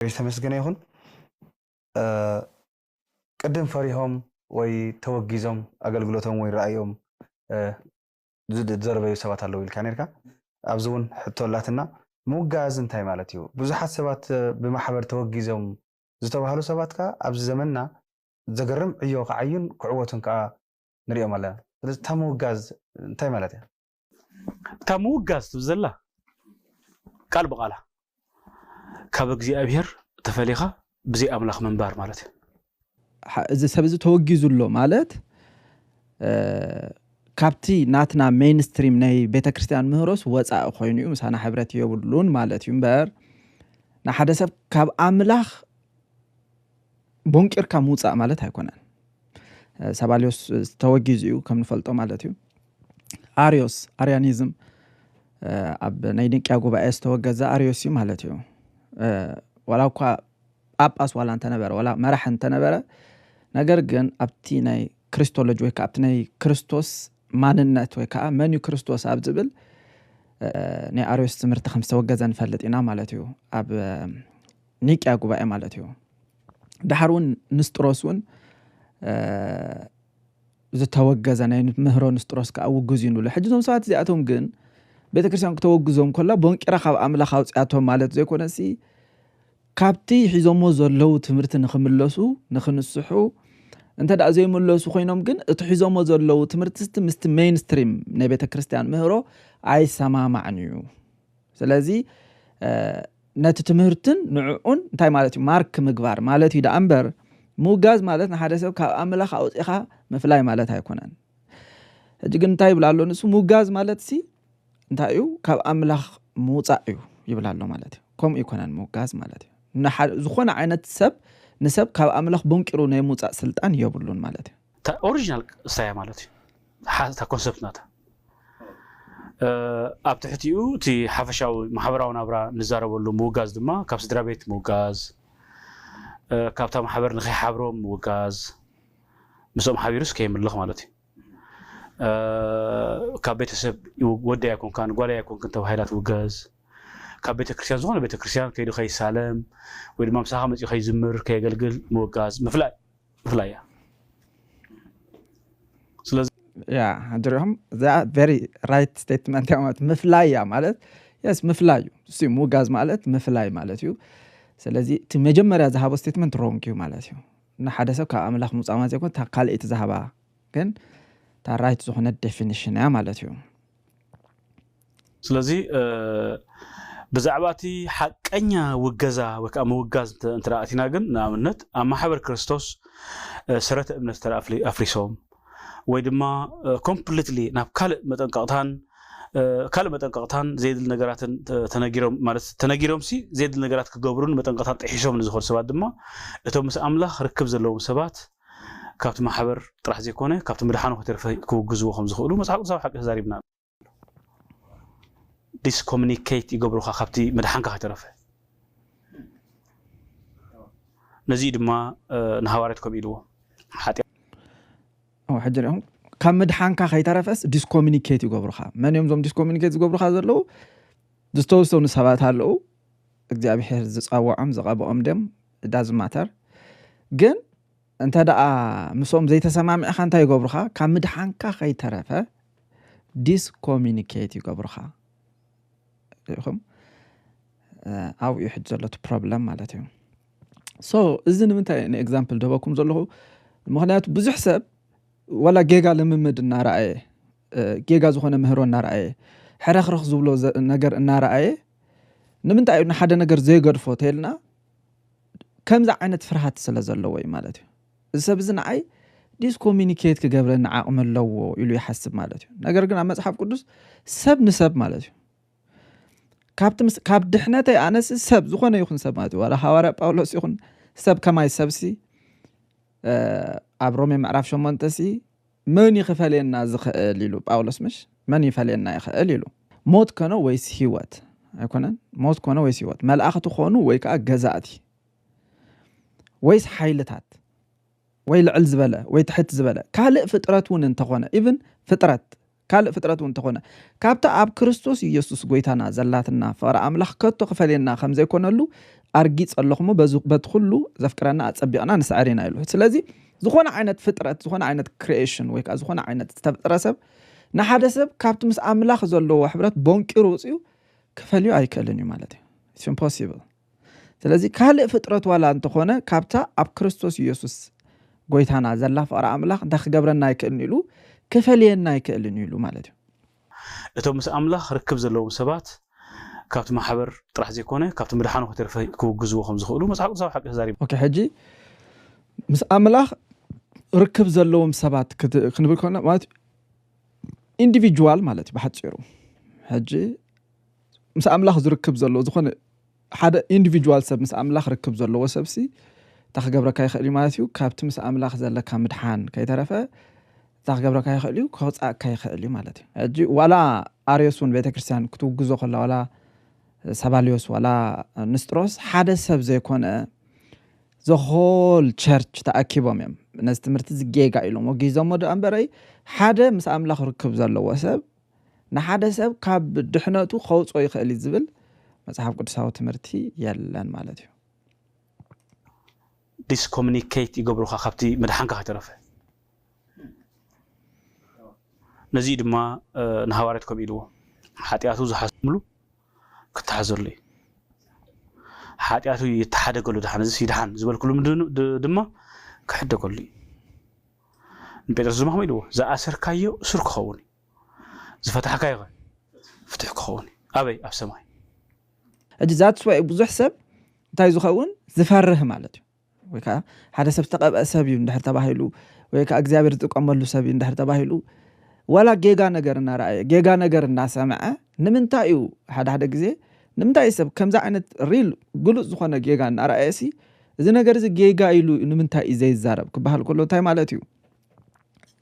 ተመስገነ ይሁን ቅድም ፈሪሆም ወይ ተወጊዞም አገልግሎቶም ወይ ራእዮም ዘርበዩ ሰባት አለው ኢልካ ነርካ አብዙን ሕቶላትና ሙጋዝ እንታይ ማለት እዩ ብዙሓት ሰባት ብማሕበር ተወጊዞም ዝተባሃሉ ሰባት ካ ኣብዚ ዘመንና ዘገርም ዕዮ ከዓዩን ክዕወቱን ካ ንሪኦም ኣለና ስለዚ ተሙጋዝ እንታይ ማለት እዩ ተሙጋዝ ትብዘላ ቃል በቃላ ካብ እግዚአብሔር ተፈሊኻ ብዚ አምላኽ መንባር ማለት እዩ እዚ ሰብ እዚ ተወጊዙሎ ማለት ካብቲ ናትና ሜይንስትሪም ናይ ቤተክርስትያን ምህሮስ ወፃእ ኮይኑ ምሳና ሕብረት የብሉን ማለት እዩ እምበር ንሓደ ሰብ ካብ አምላኽ ቦንቂርካ ሙፃእ ማለት ኣይኮነን ሰባልዮስ ተወጊዙ እዩ ከም ንፈልጦ ማለት እዩ አርያኒዝም ኣብ ናይ ድንቅያ ጉባኤ ዝተወገዘ አርዮስ እዩ ማለት እዩ ወላ እኳ ጳጳስ ዋላ እንተነበረ ወላ መራሕ እንተነበረ ነገር ግን ኣብቲ ናይ ክርስቶሎጂ ወይ ከዓ ኣብቲ ናይ ክርስቶስ ማንነት ወይ ከዓ መን እዩ ክርስቶስ ኣብ ዝብል ናይ አርዮስ ትምህርቲ ከም ዝተወገዘ ንፈልጥ ኢና ማለት እዩ ኣብ ኒቅያ ጉባኤ ማለት እዩ ድሓር እውን ንስጥሮስ እውን ዝተወገዘ ናይ ምህሮ ንስጥሮስ ከዓ ውግዙ ይንብሉ ሕጂ ዞም ሰባት እዚኣቶም ግን ቤተክርስትያን ክተወግዞም ከላ ቦንቂራ ካብ አምላኽ ኣውፅያቶም ማለት ዘይኮነሲ ካብቲ ሒዞሞ ዘለው ትምህርቲ ንኽምለሱ ንኽንስሑ እንተ ዳ ዘይምለሱ ኮይኖም ግን እቲ ሒዞሞ ዘለው ትምህርቲስቲ ምስቲ ሜይንስትሪም ናይ ቤተክርስትያን ምህሮ ኣይሰማማዕን እዩ ስለዚ ነቲ ትምህርትን ንዕኡን እንታይ ማለት እዩ ማርክ ምግባር ማለት እዩ ዳ እምበር ሙጋዝ ማለት ንሓደ ሰብ ካብ አምላኽ ኣውፅኢኻ ምፍላይ ማለት ኣይኮነን ሕጂ ግን እንታይ ይብላ ኣሎ ንሱ ሙጋዝ ማለት ሲ እንታይ እዩ ካብ አምላኽ ምውፃእ እዩ ይብላ ኣሎ ማለት እዩ ከምኡ ይኮነን ሙጋዝ ማለት እዩ ዝኾነ ዓይነት ሰብ ንሰብ ካብ አምላኽ ቦንቂሩ ናይ ሙፃእ ስልጣን የብሉን ማለት እዩ ታ ኦሪጂናል ስታያ ማለት እዩ ታ ኮንሰፕት ናታ ኣብ ትሕቲኡ እቲ ሓፈሻዊ ማሕበራዊ ናብራ ንዛረበሉ ምውጋዝ ድማ ካብ ስድራ ቤት ምውጋዝ ካብታ ማሕበር ንኸይሓብሮም ምውጋዝ ምስኦም ሓቢሩስ ከይምልኽ ማለት እዩ ካብ ቤተሰብ ወደይ ኣይኮንካን ጓለይ ኣይኮንክን ተባሂላ ትውገዝ ካብ ቤተክርስትያን ዝኾነ ቤተክርስትያን ከይዱ ከይሳለም ወይ ድማ ምሳኻ መፂኡ ከይዝምር ከየገልግል ምውጋዝ ምፍላይ እያ ስለዚ ያ ድሪኦም ዛ ቨሪ ራይት ስቴትመንት ማለት ምፍላይ እያ ማለት የስ ምፍላይ እዩ ምውጋዝ ማለት ምፍላይ ማለት እዩ ስለዚ እቲ መጀመርያ ዝሃቦ ስቴትመንት ሮንግ እዩ ማለት እዩ ንሓደ ሰብ ካብ አምላኽ ምውፃእ ማለት ዘይኮን እታ ካልአይቲ ዝሃባ ግን እታ ራይት ዝኾነ ዴፊኒሽን እያ ማለት እዩ ስለዚ ብዛዕባ እቲ ሓቀኛ ውገዛ ወይ ከዓ ምውጋዝ እንትራእቲና ግን ንኣብነት ኣብ ማሕበር ክርስቶስ ሰረተ እምነት ኣፍሪሶም ወይ ድማ ኮምፕሊትሊ ናብ ካልእ መጠንቀቕታን ዘይድል ነገራትን ተነጊሮም ማለት ተነጊሮም ሲ ዘይድል ነገራት ክገብሩን መጠንቀቕታን ጥሒሶም ንዝኾኑ ሰባት ድማ እቶም ምስ ኣምላኽ ርክብ ዘለዎም ሰባት ካብቲ ማሕበር ጥራሕ ዘይኮነ ካብቲ ምድሓኑ ክውግዝዎ ከም ዝኽእሉ መፅሓፍ ቅዱሳዊ ሓቂ ተዛሪብና ዲስኮሙኒኬት ይገብሩኻ ካብቲ ምድሓንካ ከይተረፈ ነዚ ድማ ንሃዋርያት ከም ኢልዎ ሓጢያ ሕጂ ሪኦም ካብ ምድሓንካ ከይተረፈስ ዲስኮሙኒኬት ይገብሩኻ መን እዮም ዞም ዲስኮሙኒኬት ዝገብሩኻ ዘለዉ ዝተወሰኑ ሰባት ኣለዉ እግዚኣብሔር ዝፀውዖም ዝቐብኦም ደም ዳዝ ማተር ግን እንተ ደኣ ምሶም ዘይተሰማሚዕኻ እንታይ ይገብሩኻ ካብ ምድሓንካ ከይተረፈ ዲስኮሙኒኬት ይገብሩኻ ይኹም ኣብ ይሕጅ ዘሎት ፕሮብለም ማለት እዩ ሶ እዚ ንምንታይ ንኤግዛምፕል ደበኩም ዘለኹ ምክንያቱ ብዙሕ ሰብ ወላ ጌጋ ልምምድ እናረኣየ ጌጋ ዝኾነ ምህሮ እናረኣየ ሕረኽረኽ ዝብሎ ነገር እናረኣየ ንምንታይ እዩ ንሓደ ነገር ዘይገድፎ ተልና ከምዚ ዓይነት ፍርሃት ስለ ዘለዎ እዩ ማለት እዩ እዚ ሰብ እዚ ንዓይ ዲስኮሙኒኬት ክገብረኒ ዓቕሚ ኣለዎ ኢሉ ይሓስብ ማለት እዩ ነገር ግን ኣብ መፅሓፍ ቅዱስ ሰብ ንሰብ ማለት እዩ ካብ ድሕነተይ ኣነስ ሰብ ዝኾነ ይኹን ሰብ ማለት እዩ ዋላ ሃዋርያ ጳውሎስ ይኹን ሰብ ከማይ ሰብሲ ኣብ ሮሜ ምዕራፍ 8 ሲ መን ይኽፈልየና ዝኽእል ኢሉ ጳውሎስ ምሽ መን ይፈልየና ይኽእል ኢሉ ሞት ኮነ ወይስ ህይወት ኣይኮነን ሞት ኮነ ወይስ ህይወት መላእኽቲ ኮኑ ወይ ከዓ ገዛእቲ ወይስ ሓይልታት ወይ ልዕል ዝበለ ወይ ትሕት ዝበለ ካልእ ፍጥረት እውን እንተኾነ ኢቭን ፍጥረት ካልእ ፍጥረት እውን እንተኾነ ካብታ ኣብ ክርስቶስ ኢየሱስ ጎይታና ዘላትና ፍቅሪ ኣምላኽ ከቶ ክፈልየና ከም ዘይኮነሉ أرجيت الله خمو بدخلوا زفكرنا أتصبينا نسعرنا له سلازي زخونا عينة فطرة زخونا عينة creation ويك زخونا عينة رسب نحدث كابت مس أملاخ زلوا وحبرات بونكي روسيو كفليو أي كلني مالتي it's impossible سلازي كهل فطرة ولا أنت خونا كابتا أب كريستوس يسوس قويتانا زلا فقرا أملاخ دخ جبرنا يكلني له كفلينا يكلني له مالتي እቶም ምስ ኣምላኽ ርክብ ዘለዎም ሰባት ካብቲ ማሕበር ጥራሕ ዘይኮነ ካብቲ ምድሓኑ ክውግዝዎ ከም ዝኽእሉ መጽሓፍ ቅዱሳዊ ሓቂ ተዛሪቡ ኦኬ ሕጂ ምስ ኣምላኽ ርክብ ዘለዎም ሰባት ክንብል ከለና ማለት ኢንዲቪጁዋል ማለት እዩ ብሓፂሩ ሕጂ ምስ ኣምላኽ ዝርክብ ዘሎ ዝኾነ ሓደ ኢንዲቪጁዋል ሰብ ምስ ኣምላኽ ርክብ ዘለዎ ሰብሲ ተኽገብረካ ይኽእል እዩ ማለት እዩ ካብቲ ምስ ኣምላኽ ዘለካ ምድሓን ከይተረፈ تاخبرك هاي خليو كوصا كاي خليو مالتي اجي ولا اريوسون بيتكريستيان كتوغزو خلا ولا سباليوس ولا نستروس حدا سب زي كونه the whole church تاكيبوم يم ناس تمرت زجيغا يلوم وغيزو مود امبري حدا مس املاخ ركب زلو سب نحدا سب كاب دحنتو خوصو يخلي زبل مصحف قدساو تمرتي يلن مالتي discommunicate يغبروخا خبتي مدحانكا خطرفه نزي دما نهوارتكم إلوه حاتياتو زحاسملو كتحزرلي حاتياتو يتحدقلو دحان زي دحان زبال كلهم دما كحدقلي نبيتر زمهم إلوه زا أسر كايو سرك خوني زفتح كايغا فتح خوني أبي أبسماي أجزات سواء بزح سب تايزو خون زفره مالتي ويكا حدا سب تقب أسابيو ندحر تباهيلو ويكا أكزابير تقملو سابيو ندحر تباهيلو ولا جيجا نجرنا رأي جيجا نجرنا سمعه نمنتايو هذا جزء نمنتاي سب كم زعنا ريل قلوا زخنا جيجا نرأيسي إذا نجر زي جيجا يلو نمنتاي زي الزرب كبهال كله تايم على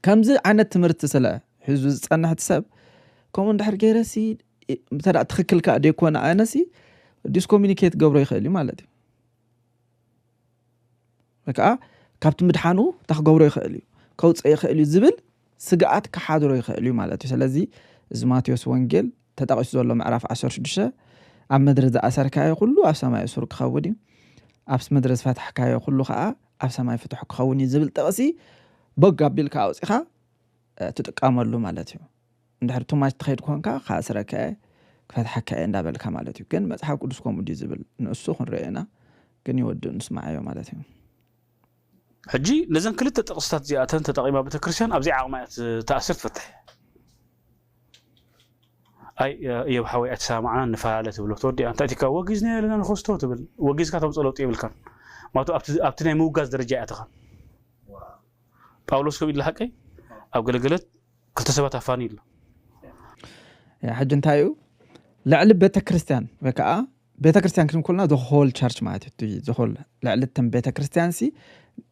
كم زعنا تمرت سلا حزوز أنا حتسب كمان ده حرجيرسي مثلا تخكل كأدي كون أنا سي ديسكومينيكيت قبره يخلي مالتي لكأ كابت مدحانو تخ قبره يخلي كوت يخلي زبل سقعت كحاضر يخليه مالته سلازي زماتيوس وانجيل تتقش زولو معرف 16 عم مدرز أسر كاي كله أب سماي سرك خودي أبس مدرز فتح كاي كله خا أب سماي فتح خوني زبل تقسي بقى بالكاوس خا تتقامل له مالته ندحر توماش تخيد كونكا خاسر كاي فتح كاي اندابل كمالته كن مصحف قدسكم ودي زبل نسو خن رأينا كن يودو نسمعيو مالته حجي نزن كل تقصات زياتن تقيمة بتكريستيان أبزي عقمات تأثير فتح أي يبحوي أتسامعنا نفعلت بلوتور دي أنت أتيكا وجزني لنا نخستو تبل وجز كاتم صلوت يبل كان ما تو أبتني مو جز درجة أتخان باولوس كم يدل حكي أو قلت كنت سبت أفانيل يا حج انتايو لعل بتكريستيان وكأ بتكريستيان كم كلنا the whole church ماتت تجي the whole لعل تم بتكريستيان سي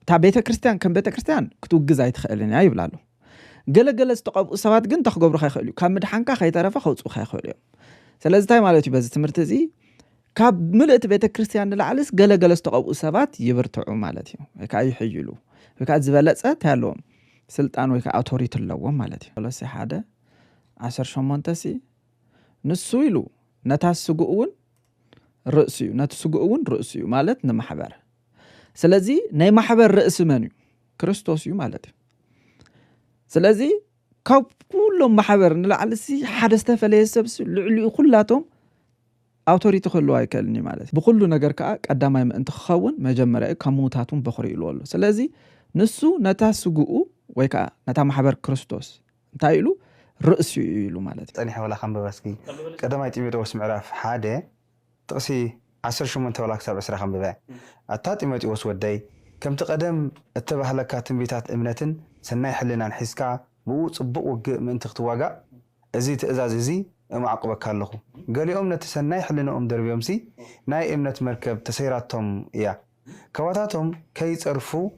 تا بيت كريستيان كم بيت كريستيان كتوجز يتخيلني أي بلالو جل استقاب سوات جن تخجب رخي خليو كم مدحنك خي تعرف خوص وخي خليو سلازم تايم على تبز تمرتزي كاب ملأت بيت كريستيان العلس جل استقاب سوات يبرتعو مالتي كأي حجلو كأ زبالة تالوم سلطان ويك أوتوريت اللوم مالتي ولا سي حدا 10 شمونتسي نسويلو نتاسقون رأسيو نتاسقون رأسيو مالت نمحبر سلازي ناي محبر رأس منو كريستوس يو مالتي سلازي كاب كلهم محبر نلعلسي حدث تفلي سبس لعلي كلاتهم أوتوريتي خلوا يكلني مالتي بقول له نجر كأ قدامي ما أنت خون ما جمرة كموتاتهم بخري الوالله سلازي نسو نتاسقوا ويكا نتا محبر كريستوس تايلو رأس يلو مالتي أنا حوالي خم ببسكي قدامي تيميرو اسمعرف حادة تقصي 10 شمونت ولا أكثر بس رقم بباع أتاتي ما تقص ودي كم تقدم اتبه لك تنبيتات إمنة سناي حلنا نحسكا بو صبق وق من تختواجا أزي تأزاز زي معقبك كله قال يوم نتسناي حلنا درب يومسي ناي إمنة مركب تسيراتهم يا كواتاتهم كي يصرفوا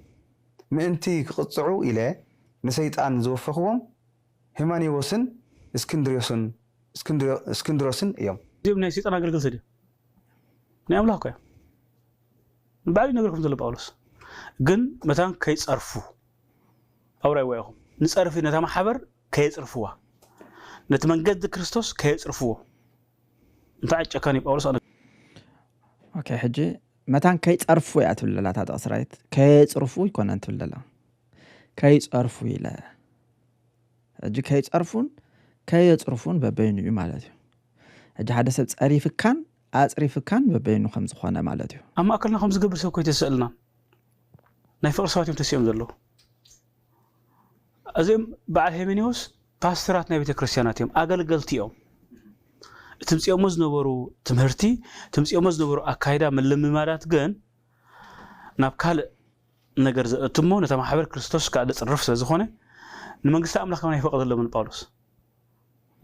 منتي قطعوا إلى نسيت أن زوفهم هماني وسن اسكندروسن يوم ديوم نسيت أنا قلت سيدي نعم لا كيا بعد نقولكم زل باولوس جن مثلا كي يصرفوا أو رأيهم نصرف نتام حبر كي يصرفوها نتمنجد كريستوس كي يصرفوه انت عايش كاني باولوس أنا اوكي حجي متان كي تصرفوا يا تبللا تاصرايت كي تصرفوا يكون انت تبللا كي تصرفوا الى اجي كي تصرفون كي يصرفون ببينو معناته اجي حدا سب صريف كان اصريف كان ببينو خمس خونه معناته اما اكلنا خمس قبر سو كويت يسالنا ناي فرصاتهم تسيم زلو ازم بعد هيمنيوس باسترات نبي كريستياناتهم اغلغلتيهم تمصيوم مزنبرو تمهرتي تمصيوم مزنبرو اكايدا من لممادات ግን ናብ ካል ነገር ዘእትሞ ነታ ማሕበር ክርስቶስ ካደ ጽርፍ ስለዝኾነ ንመንግስት አምላክ ከመን ይፈቀደሎም ጳውሎስ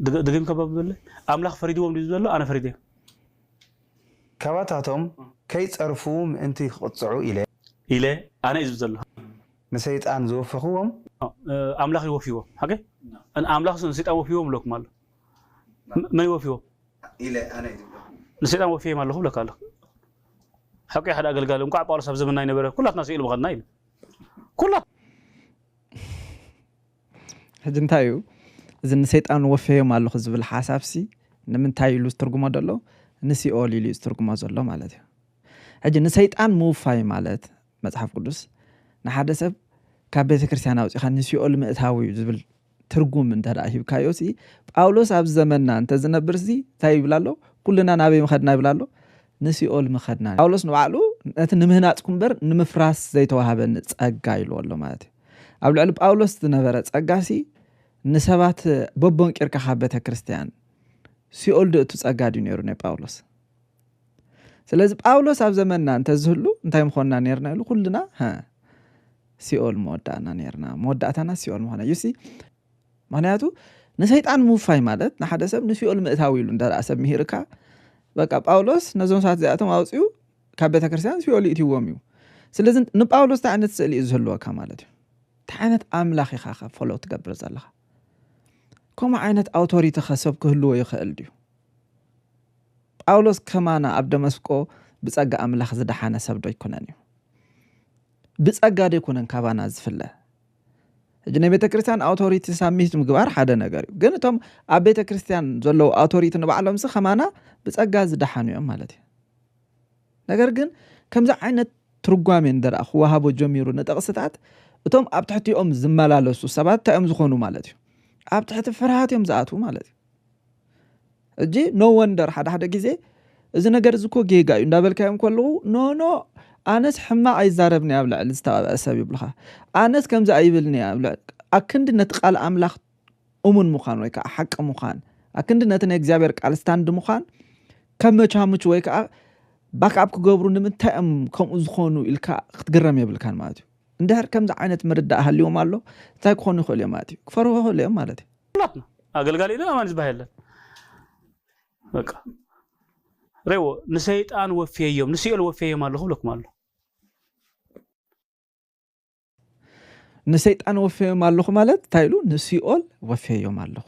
دقيم كباب بالله أملاك فريدهم ديزولو أنا فريدي كباتاتهم كي تصرفوهم أنتي قطعوا إلى أنا إزولو نسيت أن زوفخوهم أملاك يوفيهم حقي أنا أملاك نسيت أوفيهم لك مال من يوفيهم إلى أنا إزولو نسيت أوفيهم مال لك قال حقي حدا قال مقع بارس حب زمننا ينبره كلها ناس يلو غناين كلها هجنتايو إذا نسيت أن وفيه مالو خزب الحساب سي نمنتاي لو استرغما دلو نسي اولي لي استرغما زلو مالتي اجي نسيت أن موفاي مالت مصحف قدس نحدا سب كاب بيت كريستيان اوصي خا نسي اول مئتاوي زبل ترغم انت راهيب كايوسي باولوس اب زمننا انت زنبرسي تاي بلالو كلنا نابي مخدنا بلالو نسي اول مخدنا باولوس نوعلو نت نمهناصكم بر نمفراس زيتوهابن صقا يلو والله مالتي اب لعل باولوس تنبره صقاسي نسبات بوبون قركا حبته كريستيان سيول دو تصقادي نيرو ني باولوس سلاذ باولوس اب زمننا انت زهلو انتي مخنا نيرنا يلو كلنا ها سيول مودانا نيرنا موداتنا سيول مخنا يسي معناتو نسيطان موفاي مالت نحدا سب نسيول مئتاوي يلو اندار اسب مهيركا بقى باولوس نزون ساعات زياتهم اوصيو كابته كريستيان سيول يتيوميو سلاذ نباولوس تاعنت سالي زهلو كمالتو تاعنت املاخي خاخ فولو تقبر زلخ كما عينت أوتوريتي خسب كهلو يخيل ديو باولوس كمانا عبد مسكو بصقا أملاخ زدحانا سبدو يكونانيو بصقا دي يكونن كابانا زفله جنة بيت كريستيان أوتوريتي ساميت مقبار حدا نغاريو قنتهم عب بيت كريستيان زلو أوتوريتي نبعلهم سي خمانا بصقا زدحانو يوم مالتي نغار قن كمزا عينت ترقوامين در أخو وهابو جميرو نتقصتات اتهم أبتحتيهم زمالالوسو سبات تأم زخونو مالتيو اب تحت فرحاتهم زاتو مالتي اجي نو وندر حدا غيزي اذا نغير زكو جيغا اندابلكايم كلو نو انس حما ايزاربني ابلع الاستواب اسبي بلخا انس كمز ايبلني ابلع اكند نتقال املاح امون مخان ويكا حق مخان اكند نتن اغزابير قال ستاند مخان كمچامچ ويكا باك اب كغبرو نمتام كم زخونو الكا تغرم يبلكان مالتي اندهر كم عينت مردا اهليوم الله تاي كونو خلي ماتي كفروا خلي مالتي لاتنا اغلغالي لا ما نزبهل بقى ريو نسيطان وفيهم نسيل وفيهم الله لك مالو نسيطان وفيهم الله مالت تايلو نسيول وفيهم الله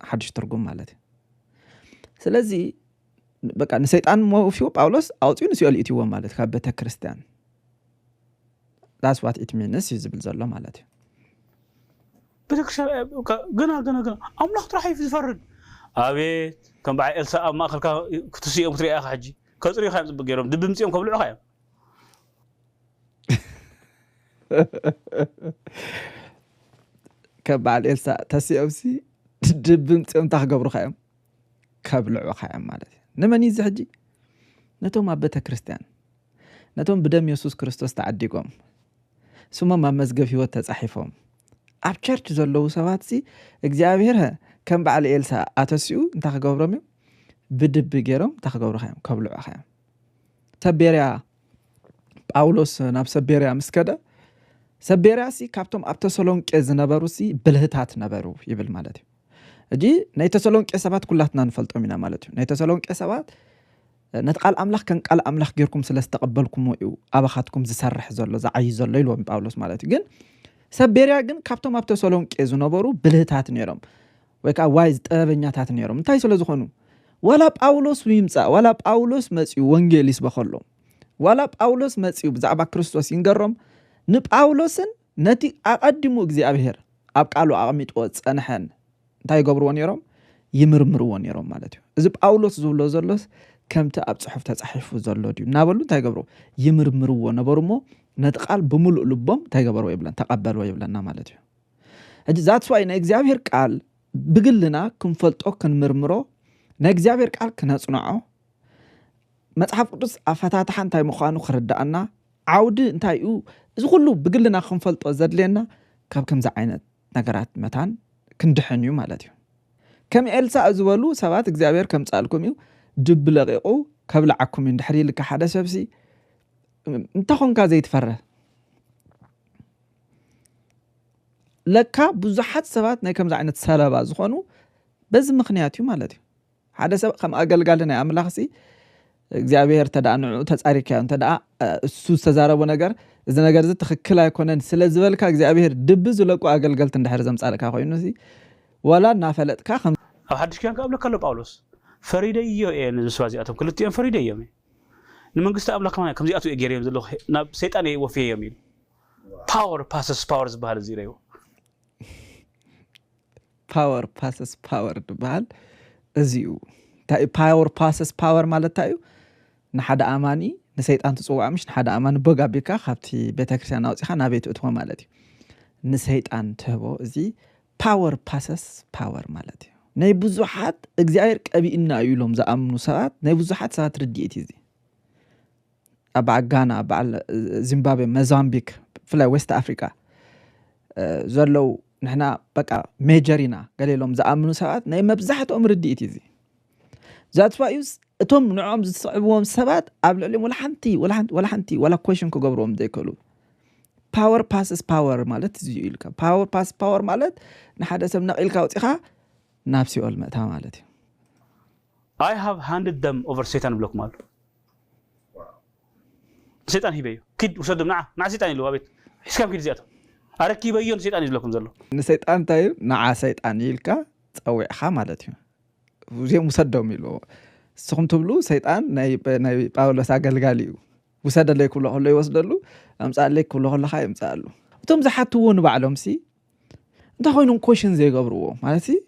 حدش ترجم مالتي سلازي بقى نسيطان وفيو باولوس اوتيو نسيول ايتيو مالت كابته كريستيان That's what it means يزبل زلو مالتي بتكشف غنا املاح راح يفرد ابيت كم باع السا ما اخر كتسيهم تري اخ حجي كتري خايم زبغيرهم دبمصيهم كبلو خايم كبع السا تسيوسي دبمصيهم تخغبرو خايم كبلو خايم مالتي نمني زحجي نتوم ابته كريستيان نتوم بدم يسوع كريستوس تعديقهم ثم ما مزقف هو تصحيفهم اب تشرش زلو سباتسي እግዚአብሔር كم بعل إلسا اتسيو انت خغبرمي بدب غيرم تخغبر خيم كبلو خيم سبيريا باولوس ناب سبيريا مسكدا سبيريا سي كابتوم اب تسالونقي زنبرو سي بلهታት ነበሩ ይብል ማለት ነው እጂ ናይ ተሰሎንቄ ሰባት ኩላትና ንፈልጦም ኢና ማለት ነው ናይ ተሰሎንቄ ሰባት نتقال أملاح كان قال أملاح غيركم سلستقبلكم ويو أبخاتكم زسرح زلو زعي زلو يلوم باولوس مالتي جن سبيريا جن كابتوم ابتو سولونق يزو نبرو بلهታት نيرم ويكا وايز طببኛታት نيرم انتي سلو زخونو ولا باولوس ويمصا ولا باولوس مصيو وانجيليس بخلو ولا باولوس مصيو بزعبا كريستوس ينغرم نباولوسن نتي اقدمو እግዚአብሔር اب قالو اقميطو صنحن انتي غبرو نيرم يمرمرو نيرم مالتي እዚ باولوس زبلو زلوس ከምቲ ኣብ ጽሑፍ ተጻሒፉ ዘሎ ድዩ እናበሉ እንታይ ገብሩ ይምርምርዎ ነበሩሞ ነቲ ቃል ብምሉእ ልቦም እንታይ ገበርዎ ይብለን ተቀበልዎ ይብለና ማለት እዩ ሕጂ that's why ናይ እግዚአብሔር ቃል ብግልና ክንፈልጦ ክንምርምሮ ናይ እግዚአብሔር ቃል ክነጽንዖ መጽሓፍ ቅዱስ ኣፈታትሓ እንታይ ምዃኑ ክርዳእና ዓውዲ እንታይ እዩ እዚ ኩሉ ብግልና ክንፈልጦ ዘድልየና ካብ ከምዚ ዓይነት ነገራት መታን ክንድሕን እዩ ማለት እዩ ከም ኤልሳ ዝበሉ ሰባት እግዚአብሔር ከም ጻልኩም እዩ ድብ ለቂቁ ከብልዓኩም እንድሕሪ ልካ ሓደ ሰብሲ እንተኾንካ ዘይትፈረ ለካ ብዙሓት ሰባት ናይ ከምዚ ዓይነት ሰለባ ዝኾኑ በዚ ምኽንያት እዩ ማለት እዩ ሓደ ሰብ ከም ኣገልጋሊ ናይ ኣምላኽሲ እግዚአብሔር ተዳንዑ ተጻሪካዮ ተዳ እሱ ዝተዛረቦ ነገር እዚ ነገር እዚ ትክክል ኣይኮነን ስለ ዝበልካ እግዚአብሔር ድብ ዝለቁ ኣገልገልቲ እንድሕር ዘምጻልካ ኮይኑሲ ወላ ናፈለጥካ ከም ኣብ ሓድሽ ኪዳን ካብ ለካሎ ጳውሎስ ፈሪደዮ ንስዋዚኣቶም ክልቲኦም ፈሪደዮም ንመንግስቲ ኣምላኽ ማለት ከምዚኣቱ እገርዮም ዘሎ ናብ ሰይጣን ወፍየዮም ኢሉ ፓወር ፓሰስ ፓወር ዝበሃል እዚ ረዩ ፓወር ፓሰስ ፓወር ዝበሃል እዚኡ ታይ ፓወር ፓሰስ ፓወር ማለት ታዩ ንሓደ ኣማኒ ንሰይጣን ትጽዋዕ ምሽ ንሓደ ኣማኒ በጋቢካ ካብቲ ቤተክርስቲያን ኣውጽኻ ናቤት እትዎ ማለት እዩ ንሰይጣን ትህቦ እዚ ፓወር ፓሰስ ፓወር ማለት እዩ ናይ ብዙሓት እግዚአብሔር ቀቢእና ኢሎም ዝኣምኑ ሰባት ናይ ብዙሓት ሰባት ርድኢት እዚ ኣብ ጋና ኣብ ዚምባብዌ ሞዛምቢክ ፍላይ ዌስት ኣፍሪካ ዘለው ንሕና በቃ ሜጀሪና ገሌሎም ዝኣምኑ ሰባት ናይ መብዛሕትኦም ርድኢት እዚ ዛትፋዩስ እቶም ንዖም ዝስዕብዎም ሰባት ኣብ ልዕሊ ወላሓንቲ ወላ ኮሽን ክገብርዎም ዘይከሉ ፓወር ፓሰስ ፓወር ማለት እዚ ኢልካ ፓወር ፓስ ፓወር ማለት ንሓደ ሰብ ነቂልካ ወፂኻ ናብ ሲኦል መእታ ማለት እዩ I have handed them over Satan block mal ሰይጣን ሂበዩ ክድ ወሰደም ንዓ ሰይጣን ኢሉ አቤት ሕስካም ክድ ዚያቶ ኣረኪበዮን ሰይጣን ይዝለኩም ዘሎ ንሰይጣን እንታይ ንዓ ሰይጣን ኢልካ ፀዊዕኻ ማለት እዩ እዚኦም ወሰዶም ኢሉ ስኹም ትብሉ ሰይጣን ናይ ጳውሎስ ኣገልጋሊ እዩ ወሰደለይ ኩሉ ሁሉ ይወስደሉ ኣምጻለይ ኩሉ ሁሉ ኸ ይምጻሉ እቶም ዝሓትዎ ንባዕሎም ሲ እንታይ ኮይኖም ኮሽን ዘይገብርዎ ማለት እዩ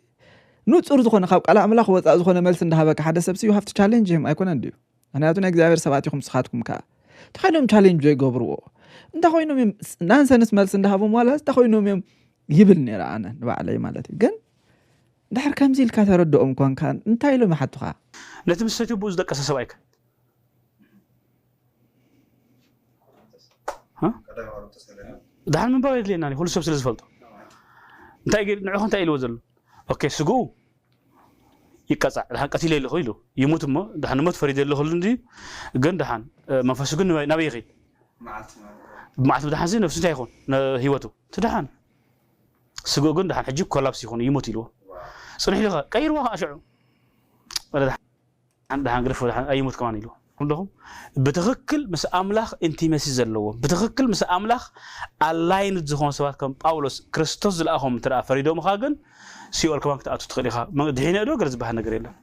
ንጹር ዝኾነ ካብ ቃል ኣምላኽ ወጻእ ዝኾነ መልስ እንዳሃበካ ሓደ ሰብ ሲ you have to challenge him ኣይኮነን ድዩ ምክንያቱ ናይ እግዚአብሔር ሰባት ኢኹም ስኻትኩም ከ ተኸይኖም ቻሌንጅ ዘይገብርዎ እንታይ ኮይኖም ናንሰንስ መልስ እንዳሃቦም ዋላስ ተኸይኖም ይብል ነራ ኣነ ንባዕለይ ማለት እዩ ግን ድሕር ከምዚ ኢልካ ተረድኦም ኮንካ እንታይ ኢሎም ይሓቱኻ ነቲ ምሰቱ ብዙ ደቀሰ ሰባይክ دحين من بعد لينا هو السبب سلسفلته انت نعو انت ايلو زلو اوكي سغو يقصع دحين قتيل له خيلو يموت ما دحين موت فريد له خل اندي غن دحين منفسو غن نبي يخي معت دحين زي نفسه يكون هيوتو تدحين سغو غن دحين حجي كولابس يكون يموت يلو صنح له قيروا اشعو ولا دحين غرفو دحين ايموت كمان يلو كلهم بتخكل مس املاح انتيمسي زلوا بتخكل مس املاح الاين زخون سبات كم باولوس كريستوس زلاهم ترى فريدوم خاغن سيول كمان تاعتو تخليها ما دحين ادو غرز بها ነገር የለም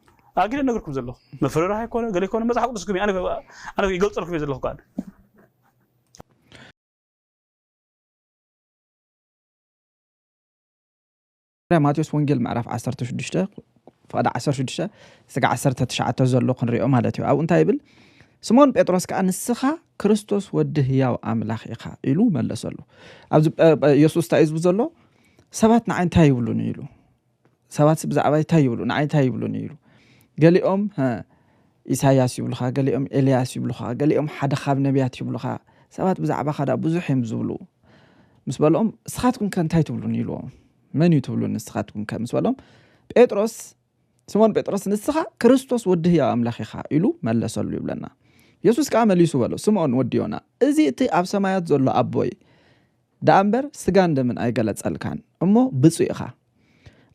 አግሪ ነገርኩም ዘለው መፈረራ አይኮነ ገለ ኮነ መጽሐፍ ቅዱስኩም انا ይገልጽልኩም ዘለው ቃል ማቴዎስ ወንጌል ምዕራፍ 16 فقد 16 سقع 19 زلو كنريو مالتي او انت يبل سمون بطرس كان نسخه كريستوس وده ياو املاخ يخا يلو ملسلو ابز يسوس تايز بزلو سبات نعين تايبلو نيلو سبات بزعباي تايبلو نعين تايبلو نيلو قاليهم ها إسحاقياس يبلخا قاليهم إلياس يبلخا قاليهم حدا خاب نبيات يبلخا سبات بزعبا خدا بزح يمزبلو مسبلهم سخاتكم كان تايتبلو نيلو من يتبلو نسخاتكم كان مسبلهم بطرس سمون بطرس نسخه كريستوس وده يا املاخ يخا يلو ملسلو يبلنا يسوس كامل يسوبلو سمون وديونا ازي تي اب سمايات زلو ابوي دامبر سغان دمن ايغلصلكان امو بصو يخا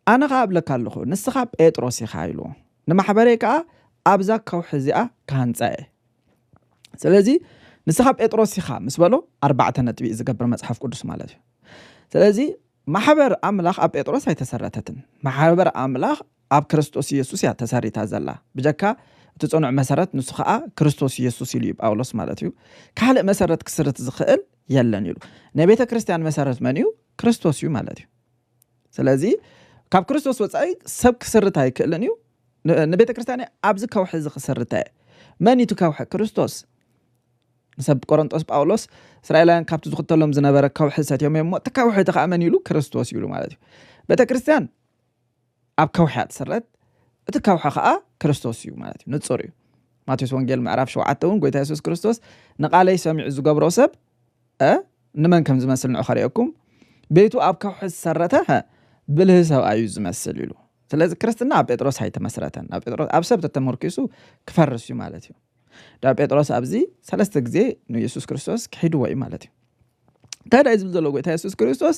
انا قابلك اللخو نسخه بطرس يخا يلو نمحبريكا ابزا كوحزيا كانصاي سلازي نسخه بطرس يخا مسبلو 4 نتبي زغبر مصحف قدس مالتي سلازي محبر املاخ اب بطرس ايتسرتتن محبر املاخ اب كريستوس يسوس يا تساريتا زلا بجكا تصنع مسارات نسخه كريستوس يسوس يلي باولوس مالتيو كاله مسارات كسرت زخل يلن يلو نبيته كريستيان مسارات منيو كريستوس يو مالتيو سلازي كاب كريستوس وصاي سب كسرت هاي كلنيو نبيته كريستيان ابز كوحز خسرتاي من يتكوح كريستوس نسب قرنطوس باولوس اسرائيلان كابت زختلهم زنبره كوح ساتيوم يم تكوح تخامن يلو كريستوس يلو مالتي بيت كريستيان اب كوحات سرت تكوح خا كريستوس يو مالتي نصوري ماتيوس وانجيل معرف شو عتون قويت يسوع كريستوس نقالي سمع زغبرو سب نمن كم زمسل نخريكم بيتو اب كوح سرته بله سبايو زمسل يلو ስለዚህ ክርስትና ጴጥሮስ አይተመስረተን ጴጥሮስ አብሰብ ተተመርኩሱ ክፈርሱ ማለት ነው ዳ ጴጥሮስ አብዚ ሰለስተ ጊዜ ነው ኢየሱስ ክርስቶስ ከሄዱ ወይ ማለት ነው ታዲያ ዝም ዘሎ ጎይታ ኢየሱስ ክርስቶስ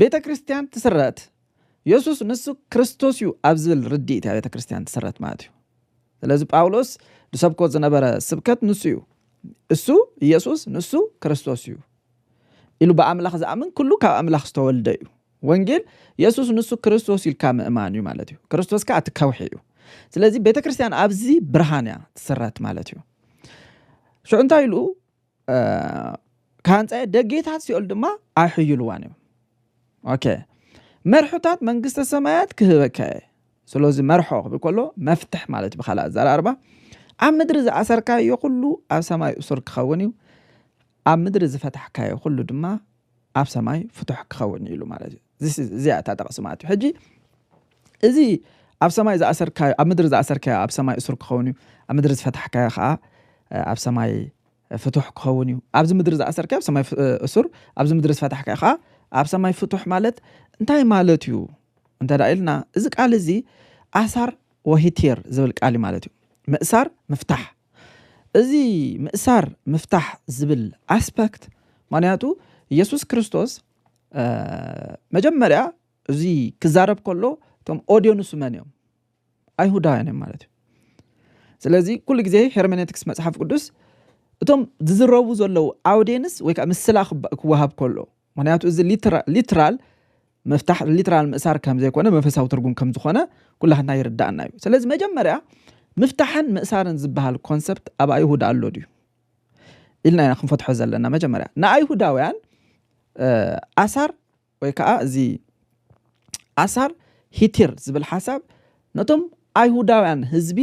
ቤተክርስቲያን ተሰራት ኢየሱስ ንሱ ክርስቶስ ዩ አብዝል ርዲት ያ ቤተክርስቲያን ተሰራት ማለት ነው ስለዚህ ጳውሎስ ድሰብኮ ዝነበረ ስብከት ንሱ ዩ እሱ ኢየሱስ ንሱ ክርስቶስ ዩ ኢሉ በአምላክ ዘአምን ኩሉ ካብ አምላክ ዝተወልደ እዩ ወንጌል ኢየሱስ ንሱ ክርስቶስ ይልካ ምእማን እዩ ማለት እዩ ክርስቶስ ካ አትካውሕ እዩ ስለዚህ ቤተክርስቲያን አብዚ ብርሃንያ ተሰራት ማለት እዩ ሹንታ ኢሉ ካንጻ ደጌታት ሲኦል ድማ አይሕይሉዋን እዩ ኦኬ መርሑታት መንግስተ ሰማያት ክህበከ ስለዚህ መርሖ ብኮሎ መፍትሕ ማለት በخላ ዘራርባ ኣብ ምድሪ ዝኣሰርካዮ ኩሉ ኣብ ሰማይ ኡሱር ክኸውን እዩ ኣብ ምድሪ ዝፈታሕካዮ ኩሉ ድማ ኣብ ሰማይ ፍቱሕ ክኸውን ኢሉ ማለት እዩ زيادة تقسمات حجي إذا أب سماي إذا أسر كا أب مدرس أسر كا أب سماي أسر كخوني أب مدرس فتح كا خا أب سماي فتح كخوني أب مدرس أسر كا أب سماي أسر أب مدرس فتح كا خا أب سماي فتح مالت أنتي مالتيو أنت رأيلنا إذا قال زي أسر وهيتير زبل قال مالتيو مأسر مفتاح إذا مأسر مفتاح زبل أسبكت معناته يسوع كريستوس መጀመሪያ እዚ ክዛረብ ከሎ ቶም ኦዲየንስ ማንዮም አይሁዳውያን ማለት ስለዚህ ኩሉ ግዜ ሄርሜኔቲክስ መጽሐፍ ቅዱስ እቶም ዝዝረቡ ዘለው አውዲየንስ ወይ ከዓ ምስላኽ ክወሃብ ከሎ ምክንያቱ እዚ ሊትራል መፍታሕ ሊትራል ምእሳር ከም ዘይኮነ መንፈሳዊ ትርጉም ከም ዝኾነ ኩላህና ይርዳእና እዩ ስለዚህ መጀመሪያ ምፍታሕን ምእሳርን ዝበሃል ኮንሰፕት ኣብ አይሁዳ ኣሎ ድዩ ኢልና ክንፈትሖ ዘለና መጀመሪያ ንአይሁዳውያን አሳር ወይ ከዓ እዚ አሳር ሂቲር ዝብል ሐሳብ ነቶም አይሁዳውያን ህዝቢ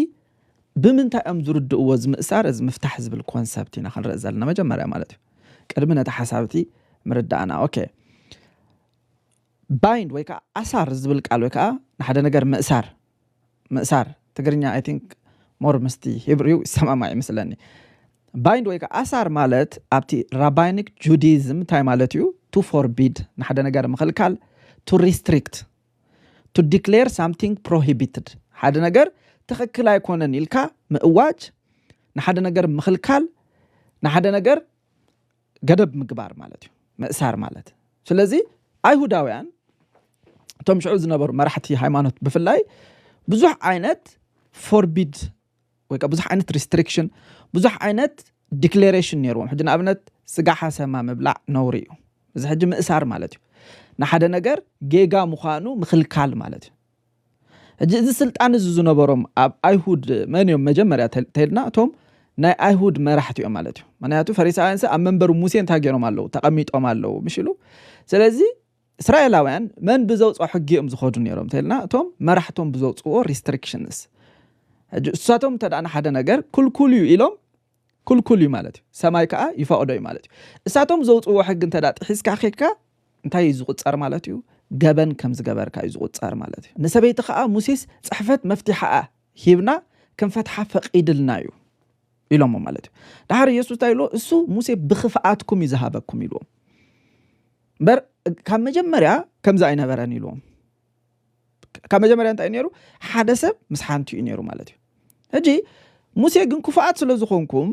ብምንታይ am ዝርድእዎ ዝምእሳር እዚ ምፍታሕ ዝብል ኮንሰፕት ኢና ክንርኢ ዘለና መጀመርያ ማለት እዩ ቅድሚ ነታ ሐሳብቲ ምርዳእና ኦኬ ባይንድ ወይ ከዓ አሳር ዝብል ቃል ወይ ከዓ ንሓደ ነገር ምእሳር ትግርኛ አይ ቲንክ ሞር መስቲ ሂብሪው ሰማማይ መስለኒ ባይንድ ወይ ከዓ አሳር ማለት ኣብቲ ራባይኒክ ጁዲዝም ታይ ማለት እዩ to forbid نحدا نجار مخلكال to restrict to declare something prohibited حدا نجار تخكل يكونن يلكا مقواج نحدا نجار مخلكال نحدا نجار قدب مقبار مالتي مأسار مالت ስለዚህ አይሁዳውያን ቶም ሽዑ ዝነበሩ መራሕቲ ሃይማኖት ብፍላይ ብዙሕ ዓይነት forbid ወይ ብዙሕ ዓይነት restriction ብዙሕ ዓይነት declaration ነይሮም ሕጂ ንኣብነት ስጋ ሓሰማ ምብላዕ ነውሪ እዩ እዚ ሕጂ ምእሳር ማለት እዩ ንሓደ ነገር ጌጋ ምዃኑ ምኽልካል ማለት እዩ ሕጂ እዚ ስልጣን እዚ ዝነበሮም ኣብ አይሁድ መንዮም መጀመርያ ተሄድና እቶም ናይ አይሁድ መራሕቲ እዮም ማለት እዩ ምክንያቱ ፈሪሳውያን ኣብ መንበሩ ሙሴ እንታይ ገይሮም ኣለዉ ተቐሚጦም ኣለዉ ምሽሉ ስለዚ እስራኤላውያን መን ብዘውፅኦ ሕጊ እዮም ዝኸዱ ነይሮም ተሄድና እቶም መራሕቶም ብዘውፅኦ ሪስትሪክሽንስ ሕጂ እሳቶም ተዳእና ሓደ ነገር ኩልኩል እዩ ኢሎም ኩልኩል እዩ ማለት እዩ ሰማይ ከዓ ይፈቅዶ እዩ ማለት እዩ እሳቶም ዘውፅዎ ሕግ እንተዳ ጥሒስካ ኺካ እንታይ ዝቁፀር ማለት እዩ ገበን ከም ዝገበርካ እዩ ዝቁፀር ማለት እዩ ንሰበይቲ ከዓ ሙሴስ ፅሕፈት መፍትሓ ሂብና ክንፈትሓ ፈቂድልና እዩ ኢሎም ማለት እዩ ዳሕር ኢየሱስ ታይሎ እሱ ሙሴ ብኽፍኣትኩም ይዝሃበኩም ኢሎም በር ካብ መጀመርያ ከምዛ ኣይነበረን ኢሎም ካብ መጀመርያ እንታይ ነይሩ ሓደ ሰብ ምስ ሓንቲ እዩ ነይሩ ማለት እዩ ሕጂ ሙሴ ግን ክፍኣት ስለ ዝኾንኩም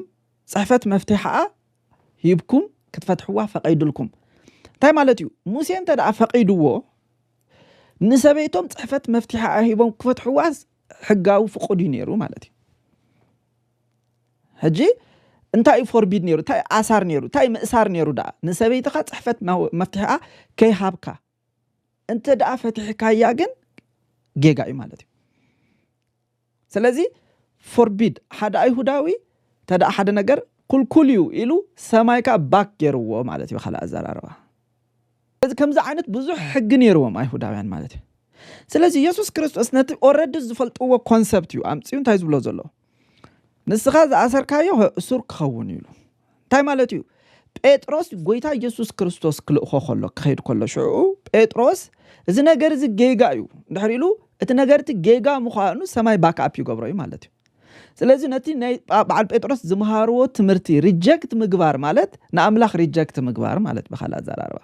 صحفت مفتاحة يبكم كتفتحوا فقيدلكم تاي مالتيو موسى انت دا فقيدوو نسبيتهم صحفت مفتاحة يبون كفتحوا حقاو فقودي نيرو مالتي هجي انت اي فوربيد نيرو تاي اثار نيرو تاي مأسار نيرو دا نسبيتها صحفت مفتاحة كي هابكا انت دا فتحكا ياغن جيغاي مالتي سلازي فوربيد حدا ايهوداوي تدا حدا ነገር ኩልኩልዩ ኢሉ ሰማይካ ባክ ገርዎ ማለት እዩ خلا አዘራረባ እዚ ከምዛ አይነት ብዙሕ ሕግ ነይሮም አይሁዳውያን ማለት እዩ ስለዚህ ኢየሱስ ክርስቶስ ነቲ ኦሬዲ ዝፈልጥዎ ኮንሰፕት እዩ አምጽዩ እንታይ ዝብሎ ዘሎ ንስኻ ዝኣሰርካዮ እሱር ክኸውን ኢሉ እንታይ ማለት እዩ ጴጥሮስ ጎይታ ኢየሱስ ክርስቶስ ክልእኾ ከሎ ክኸይድ ከሎ ሽዑ ጴጥሮስ እዚ ነገር እዚ ጌጋ እዩ እንድሕር ኢሉ እቲ ነገርቲ ጌጋ ምዃኑ ሰማይ ባክኣፕ ይገብሮ እዩ ማለት እዩ ስለዚ ነቲ በዓል ጴጥሮስ ዝምሃርዎ ትምህርቲ ሪጀክት ምግባር ማለት ንኣምላኽ ሪጀክት ምግባር ማለት ብኻልእ ኣዘራርባ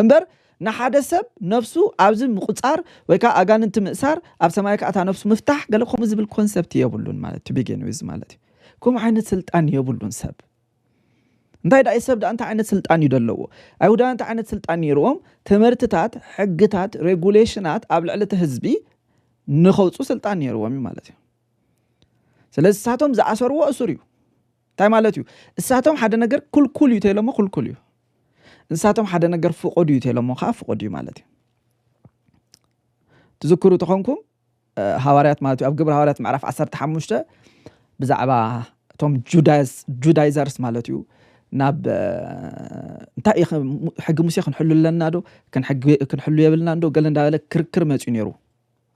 እምበር ንሓደ ሰብ ነፍሱ ኣብዚ ምቁፃር ወይ ከዓ ኣጋንንቲ ምእሳር ኣብ ሰማይ ከኣታ ነፍሱ ምፍታሕ ገለ ከምኡ ዝብል ኮንሰፕት የብሉን ማለት ቱ ቢጊን ዊዝ ማለት እዩ ከምኡ ዓይነት ስልጣን የብሉን ሰብ እንታይ ዳይ ሰብ ዳ እንታይ ዓይነት ስልጣን እዩ ዘለዎ ኣይሁዳውያን እንታይ ዓይነት ስልጣን ነይሮም ትምህርትታት ሕግታት ሬጉሌሽናት ኣብ ልዕሊ እቲ ህዝቢ ንኸውፁ ስልጣን ነይሮም ማለት እዩ ስለዚ እሳቶም ዝኣሰርዎ እሱር እዩ እንታይ ማለት እዩ እሳቶም ሓደ ነገር ኩልኩል እዩ ተይሎሞ ኩልኩል እዩ እንሳቶም ሓደ ነገር ፍቆድ እዩ ተይሎሞ ከዓ ፍቆድ እዩ ማለት እዩ ትዝክሩ ተኾንኩም ሐዋርያት ማለት እዩ ኣብ ግብረ ሐዋርያት ምዕራፍ 15 ብዛዕባ እቶም ጁዳይዘርስ ማለት እዩ ናብ እንታይ ሕጊ ሙሴ ክንሕሉ ለና ዶ ክንሕሉ የብልና ዶ ገለ እንዳበለ ክርክር መፅኡ ነይሩ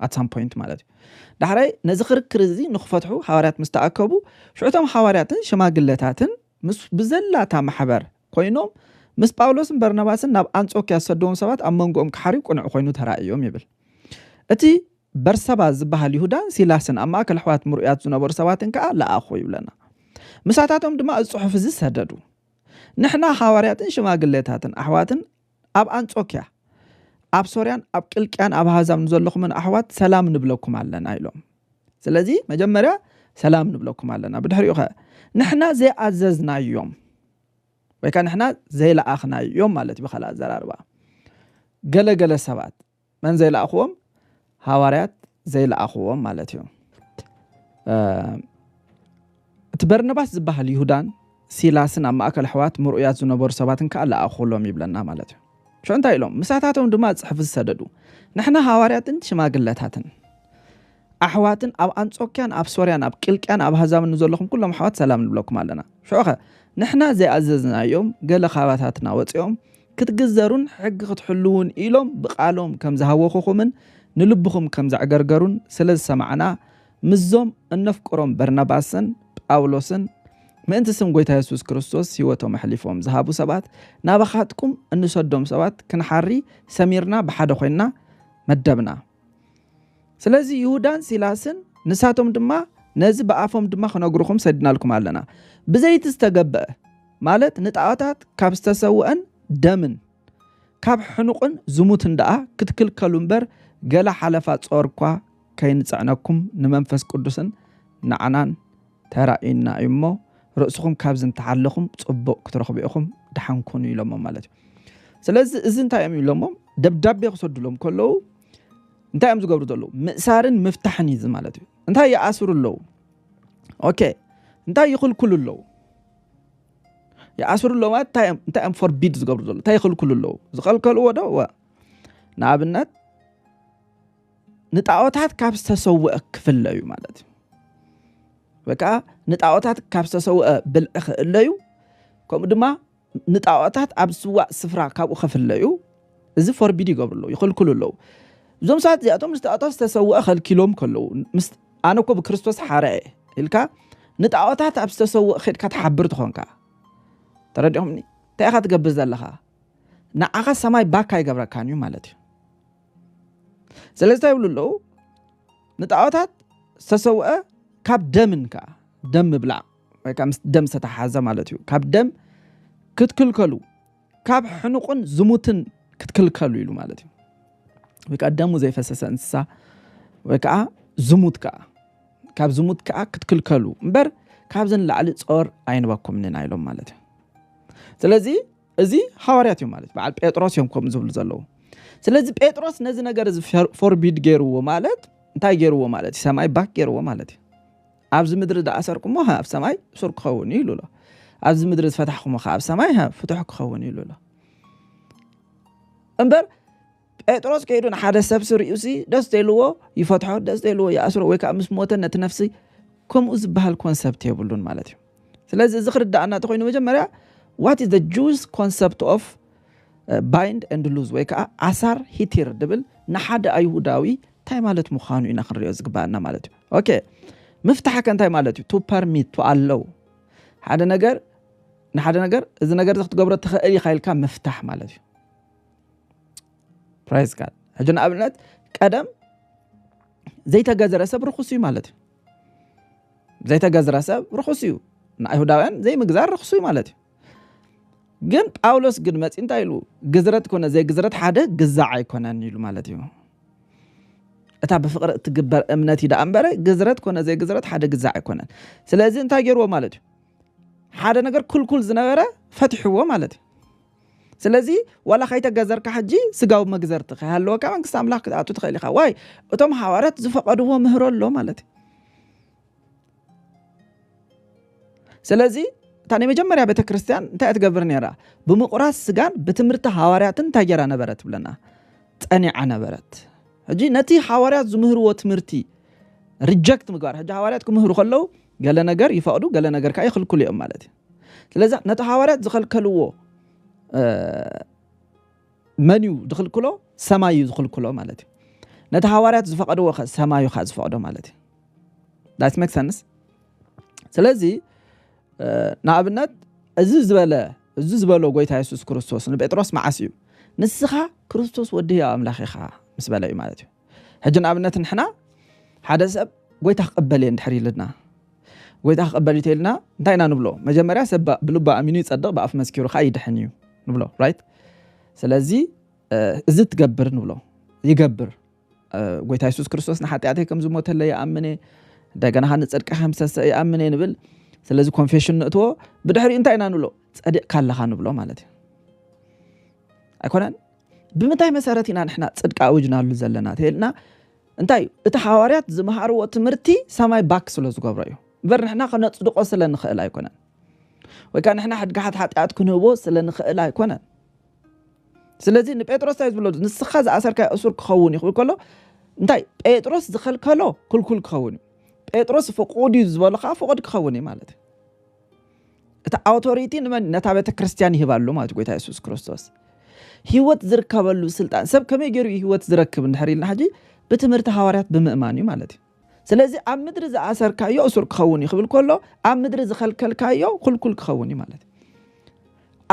at some point ማለት እዩ ዳሕራይ ነዚ ክርክር እዚ ንኽፈትሑ ሐዋርያት ምስተኣከቡ ሽዑቶም ሐዋርያትን ሸማግለታትን ብዘላታ ማሕበር ኮይኖም ምስ ጳውሎስን በርናባስን ናብ አንጾኪያ ሰዶም ሰባት ኣብ መንጎኦም ክሓሪው ቁኑዕ ኮይኑ ተራእዮም ይብል እቲ በርሰባ ዝበሃል ይሁዳን ሲላስን ኣብ ማእከል ኣሕዋት ምሩያት ዝነበሩ ሰባትን ከዓ ለኣኹ ይብለና ምሳታቶም ድማ እጽሑፍ እዚ ሰደዱ ንሕና ሐዋርያትን ሸማግለታትን ኣሕዋትን ኣብ አንጾኪያ ኣብ ሶርያን ኣብ ቅልቅያን ኣብ ኣሕዛብ ንዘለኹምን ኣሕዋት ሰላም ንብለኩም ኣለና ኢሎም ስለዚ መጀመርያ ሰላም ንብለኩም ኣለና ብድሕሪኡ ኸ ንሕና ዘይኣዘዝናዮም ወይ ከዓ ንሕና ዘይለኣኽናዮም ማለት ብኻልእ ኣዘራርባ ገለገለ ሰባት መን ዘይለኣኽዎም ሐዋርያት ዘይለኣኽዎም ማለት እዩ እቲ በርናባስ ዝበሃል ይሁዳን ሲላስን ኣብ ማእከል ኣሕዋት ምሩያት ዝነበሩ ሰባትን ከዓ ለኣኽሎም ይብለና ማለት እዩ ሽንታይ ኢሎም ምሳታቶም ድማ ጽሕፍ ዝሰደዱ ንሕና ሐዋርያትን ሸማግለታትን ኣሕዋትን ኣብ አንጾኪያን ኣብ ሶርያን ኣብ ቅልቅያን ኣብ ኣሕዛብ ንዘለኹም ኩሎም ኣሕዋት ሰላም ንብለኩም ኣለና ሽዑኸ ንሕና ዘይኣዘዝናዮም ገለ ኻባታትና ወፂኦም ክትግዘሩን ሕጊ ክትሕልውን ኢሎም ብቃሎም ከም ዝሃወኹኹምን ንልብኹም ከም ዘዕገርገሩን ስለ ዝሰማዕና ምዞም እነፍቅሮም በርናባስን ጳውሎስን ምእንቲ ስም ጎይታ ኢየሱስ ክርስቶስ ህይወቶም ኣሕሊፎም ዝሃቡ ሰባት ናባኻትኩም እንሰዶም ሰባት ክንሓሪ ሰሚርና ብሓደ ኮይና መደብና ስለዚ ይሁዳን ሲላስን ንሳቶም ድማ ነዚ በኣፎም ድማ ክነግሩኹም ሰድናልኩም ኣለና ብዘይቲ ዝተገብአ ማለት ንጣዖታት ካብ ዝተሰውአን ደምን ካብ ሕኑቕን ዝሙትን ደኣ ክትክልከሉ እምበር ገለ ሓለፋ ጾርኳ ከይንጽዕነኩም ንመንፈስ ቅዱስን ንዓናን ተራኢና እሞ ርእስኹም ካብ ዝንተሓለኹም ጽቡቕ ክትረኽቡ ኢኹም ድሓንኩኑ ኢሎሞ ማለት እዩ ስለዚ እዚ እንታይ እዮም ኢሎሞ ደብዳቤ ክሰድሎም ከለዉ እንታይ እዮም ዝገብሩ ዘለዉ ምእሳርን ምፍታሕን እዩ ማለት እዩ እንታይ ይኣስሩ ኣለዉ ኦኬ እንታይ ይኽልክሉ ኣለዉ ይኣስሩ ኣለዉ ማለት እንታይ እዮም ፎርቢድ ዝገብሩ ዘለዉ እንታይ ይኽልክሉ ኣለዉ ዝኸልከልዎ ዶ ንኣብነት ንጣዖታት ካብ ዝተሰውአ ክፍለ እዩ ማለት እዩ ወይ ከዓ ንጣዖታት ካብ ዝተሰውአ ብልዒ ክእለ እዩ ከምኡ ድማ ንጣዖታት ኣብ ዝስዋዕ ስፍራ ካብኡ ክፍለ እዩ እዚ ፎርቢድ ይገብሩ ኣለዉ ይኽልክሉ ኣለዉ እዞም ሰባት እዚኣቶም ንጣዖታት ዝተሰውአ ከልኪሎም ከለዉ ኣነ እኮ ብክርስቶስ ሓርየ ኢልካ ንጣዖታት ኣብ ዝተሰውአ ኸድካ ትሓብር ትኾንካ ተረዲኹምኒ እንታይ ኢኻ ትገብር ዘለኻ ንዓኻ ሰማይ ባካ ይገብረካን እዩ ማለት እዩ ስለዚ እንታይ ይብሉ ኣለዉ ንጣዖታት ዝተሰውአ ካብ ደምን ከዓ ደም ምብላዕ ወይ ከዓ ምስ ደም ዝተተሓዘ ማለት እዩ ካብ ደም ክትክልከሉ ካብ ሕኑቕን ዝሙትን ክትክልከሉ ኢሉ ማለት እዩ ወይ ከዓ ደሙ ዘይፈሰሰ እንስሳ ወይ ከዓ ዝሙት ከዓ ካብ ዝሙት ከዓ ክትክልከሉ እምበር ካብዘን ላዕሊ ጾር ኣይንበኩምንና ኢሎም ማለት እዩ ስለዚ እዚ ሐዋርያት እዮም ማለት በዓል ጴጥሮስ እዮም ከምኡ ዝብሉ ዘለዉ ስለዚ ጴጥሮስ ነዚ ነገር እዚ ፎርቢድ ገይርዎ ማለት እንታይ ገይርዎ ማለት እዩ ሰማይ ባክ ገይርዎ ማለት እዩ ኣብዚ ምድሪ ዝኣሰርኩሞ ኣብ ሰማይ ሱር ክኸውን ኢሉ ኣሎ ኣብዚ ምድሪ ዝፈታሕኩሞ ኣብ ሰማይ ፍቱሕ ክኸውን ኢሉ ኣሎ እምበር ጴጥሮስ ከይዱ ንሓደ ሰብ ስርዩሲ ደስ ዘይልዎ ይፈትሖ ደስ ዘይልዎ ይኣስሮ ወይ ከዓ ምስ ሞተ ነቲ ነፍሲ ከምኡ ዝበሃል ኮንሰፕት የብሉን ማለት እዩ ስለዚ እዚ ክርዳእና ተኮይኑ መጀመርያ what is the Jewish concept of bind and loose ወይ ከዓ ኣሳር ሂቲር ድብል ንሓደ ኣይሁዳዊ እንታይ ማለት ምዃኑ ኢና ክንሪኦ ዝግባአና ማለት እዩ ኦኬ مفتاحك انتي مالتي تو permit تو allow حدا نجر نحدا نجر إذا نجر تقبر تخيل خيل كان مفتاح مالتي praise God هجنا أبنات قدم زي تجازر سب رخصي مالتي زي تجازر سب رخصيو نأيهوداوين زي مجزر رخصي مالتي جن باولوس جن مات انت يلو جزرت كنا زي جزرت حدا جزع يكونن يلو مالتي اتا بفقر تجبر امنتي دا امبره جزرت كنا زي جزرت حدا جزع يكونن سلازي انت غيرو مالتي حدا ነገር ኩልኩል ዝነበረ ፈትሕዎ ማለት ስለዚ ወላ ኸይተ ገዘርካ ሕጂ ስጋው መግዘርት ኸሃለወ ካ መንግስት አምላክ አጡ ተኸሊኻ ዋይ እቶም ሐዋርያት ዝፈቀድዎ ምህሮሎ ማለት ስለዚ ታኔ መጀመሪያ ቤተክርስቲያን እንታይ ትገብር ነራ በመቁራስ ስጋን በትምርተ ሐዋርያትን ታየራ ነበረት ብለና ጸኒዓ ነበረት ሕጂ ነቲ ሐዋርያት ዝምህርዎ ትምርቲ ሪጀክት ምግባር ሕጂ ሐዋርያት ክምህሩ ከለው ገለ ነገር ይፈቅዱ ገለ ነገር ካይ ይخلكሉ ይም ማለት ስለዚህ ነቲ ሐዋርያት ዝخلكልዎ መንዩ ዝخلكሎ ሰማዩ ዝخلكሎ ማለት ነቲ ሐዋርያት ዝፈቀድዎ ሰማዩ ዝፈቀዶ ማለት that makes sense ስለዚህ ናብነት እዚ ዝበለ ጎይታ ኢየሱስ ክርስቶስ ንጴጥሮስ ማዓስዩ ንስኻ ክርስቶስ ወዲያ አምላኽ ኢኻ ምስ በላይ ማለት እዩ ሕጂ ናብነት ንሕና ሓደ ሰብ ጎይታ ቅበል እንድሕሪልና ጎይታ ቅበል ይተልና እንታይና ንብሎ መጀመሪያ ሰብ ብልባ አሚኑ ይጸድቅ በአፍ መስኪሩ ካ ይድሕንዩ ንብሎ ራይት ስለዚ እዚ ትገብር ንብሎ ይገብር ጎይታ ኢየሱስ ክርስቶስ ንሓጢአተይ ከም ዝሞተለ ይአምነ ደገና ንጽድቅ ከምሰሰ ይአምነ ንብል ስለዚ ኮንፌሽን ነጥዎ ብድሕሪ እንታይና ንብሎ ጸድቅ ካለኻ ንብሎ ማለት እዩ አይኮነን ብምንታይ መሰረት ኢና ንሕና ጽድቅ አውጅናሉ ዘለና ተልና እንታይ እቲ ሐዋርያት ዝመሃርዎ ትምርቲ ሰማይ ባክ ስለ ዝገብሮ እዩ በር ንሕና ከነጽድቆ ስለ ንኽእል አይኮነን ወይ ካን ንሕና ሕድጋሓት ሓጢአት ክንህቦ ስለ ንኽእል አይኮነን ስለዚ ንጴጥሮስ ታይ ዝብሎ ንስኻ ዝኣሰርካ እሱር ክኸውን ይኽእል ከሎ እንታይ ጴጥሮስ ዝኸልከሎ ኩልኩል ክኸውን ጴጥሮስ ፍቁድ ዝበለኻ ፍቁድ ክኸውን ማለት እቲ አውቶሪቲ ንመን ነታ ቤተ ክርስቲያን ይህባሉ ማለት ጎይታ ኢየሱስ ክርስቶስ ህይወት ዝርከበሉ ስልጣን ሰብ ከመይ ገይሩ ህይወት ዝረክብ እንድሕሪልና ሕጂ በትምህርት ሐዋርያት በመእማን ማለት ስለዚ ኣብ ምድሪ ዝኣሰርካዮ እሱር ክኸውን ይኽእል ከሎ ኣብ ምድሪ ዝኸልከልካዮ ኩልኩል ክኸውን ማለት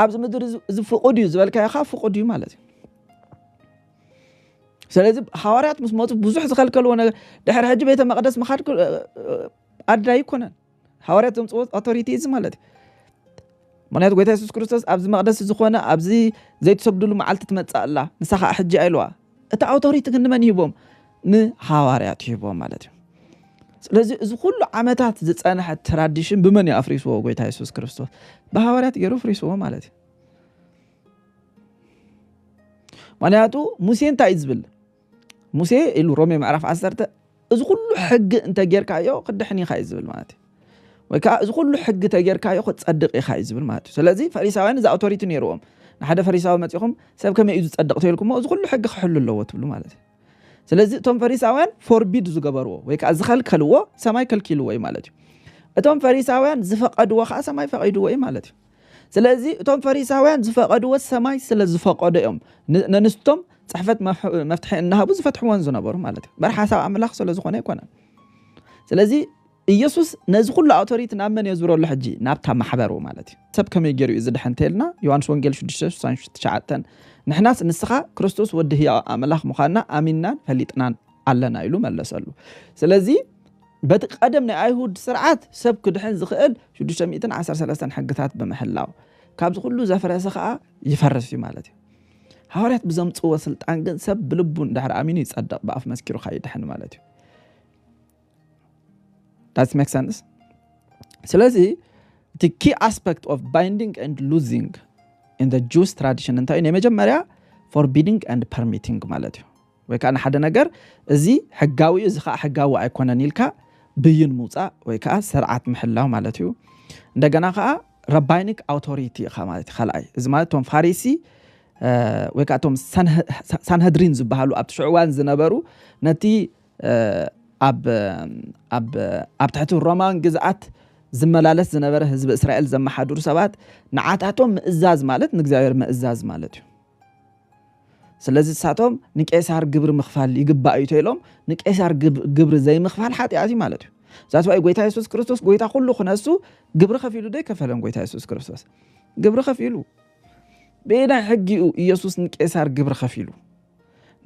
ኣብ ምድሪ ዝፍቁድ ዝበልካዮ ኻ ፍቁድ ማለት ስለዚ ሐዋርያት ምስ ሞቱ ብዙሕ ዝኸልከልዎ ነገር ድሕሪ ሕጂ ቤተ መቅደስ መኻድ ኣድላይ ይኮነን ሐዋርያት ዘምጽዎ አውቶሪቲዝ ማለት ምክንያቱ ጎይታ ኢየሱስ ክርስቶስ ኣብዚ መቅደስ ዝኾነ ኣብዚ ዘይትሰግድሉ መዓልቲ ትመጽእ ኣላ ንሳኻ ሕጂ ኣይልዋ እቲ አውቶሪቲ ግን ንመን ይቦም ንሐዋርያት ይቦም ማለት ስለዚ እዚ ኩሉ ዓመታት ዝጸንሐ ትራዲሽን ብመን ያፍሪስዎ ጎይታ ኢየሱስ ክርስቶስ በሐዋርያት ገይሩ ፍሪስዎ ማለት ምክንያቱ ሙሴ እንታይ ዝብል ሙሴ ኢሉ ሮሜ ምዕራፍ 10 እዚ ኩሉ ሕግ እንተ ጌርካዮ ክድሕኒ ኢኻ ዝብል ማለት ወይ ከዓ እዚ ኩሉ ሕግ ተጌርካዮ ክጸድቅ ኢኻ ዝብል ማለት ስለዚ ፈሪሳውያን እዚ አውቶሪቲ ነይሮም ንሓደ ፈሪሳዊ መጽኹም ሰብ ከመይ እዩ ዝጸድቅ ተይልኩም እዚ ኩሉ ሕግ ክሕሉ ኣለዎ ትብሉ ማለት ስለዚ እቶም ፈሪሳውያን ፎርቢድ ዝገበርዎ ወይ ከዓ ዝኸልከልዎ ሰማይ ከልኪልዎ ማለት እዩ እቶም ፈሪሳውያን ዝፈቀድዎ ከዓ ሰማይ ፈቂድዎ ማለት እዩ ስለዚ እቶም ፈሪሳውያን ዝፈቀድዎ ሰማይ ስለ ዝፈቀዶ እዮም ነንስቶም ጽሕፈት መፍትሒ እናሃቡ ዝፈትሕዎን ዝነበሩ ማለት እዩ በርሓሳብ አምላኽ ስለ ዝኾነ ይኮነን ስለዚ ኢየሱስ ነዚ ኩሉ አውቶሪቲ ናመን የዝብረሉ ሕጂ ናብታ ማሕበሩ ማለት እዩ ሰብ ከመይ ገይሩ እዩ ዝድሕንተልና ዮሐንስ ወንጌል 6:69 ንሕናስ ንስኻ ክርስቶስ ወዲ ህያው አምላኽ ምዃንና አሚንናን ፈሊጥናን ኣለና ኢሉ መለሰሉ ስለዚ በቲ ቀደም ናይ አይሁድ ስርዓት ሰብ ክድሕን ዝኽእል 613 ሕግታት በመሕላው ካብዚ ኩሉ ዘፈረሰ ከዓ ይፈርስ ማለት እዩ ሐዋርያት ብዘምጽዎ ስልጣን ግን ሰብ ብልቡ እንድሕር አሚኑ ይጸድቅ በአፍ መስኪሩ ይድሕን ማለት እዩ that makes sense ስለዚ the key aspect of binding and losing in the Jewish tradition እንታይ ነው መጀመሪያ forbidding and permitting ማለት እዩ ወይ ካን ሓደ ነገር እዚ ሕጋዊ እዚ ካ ሕጋዊ አይኮነን ኢልካ ብይን ሙጻ ወይ ካ ስርዓት ምሕላው ማለት እዩ እንደገና ካ rabbinic authority ካ ማለት ኸላይ እዚ ማለት ቶም ፋሪሲ ወይ ካ ቶም ሳንሄድሪን ዝበሃሉ ኣብ ትሽዕዋን ዝነበሩ ነቲ ኣብ ታሕቲ ሮማን ግዛኣት ዝመላለስ ዝነበረ ህዝብ እስራኤል ዘመሓድሩ ሰባት ንዓታቶም ምእዛዝ ማለት ንእግዚአብሔር ምእዛዝ ማለት እዩ ስለዚ ሳቶም ንቄሳር ግብር ምኽፋል ይግባእ እዩ ተይሎም ንቄሳር ግብር ዘይ ምኽፋል ሓጢአት ማለት እዩ ذات واي غويتا يسوع كريستوس غويتا كله خناسو ግብር ከፊሉ ደይ ከፈለም غويታ يسوع كريستوس ግብር ከፊሉ بينا حقي يسوع نقيسار ግብር ከፊሉ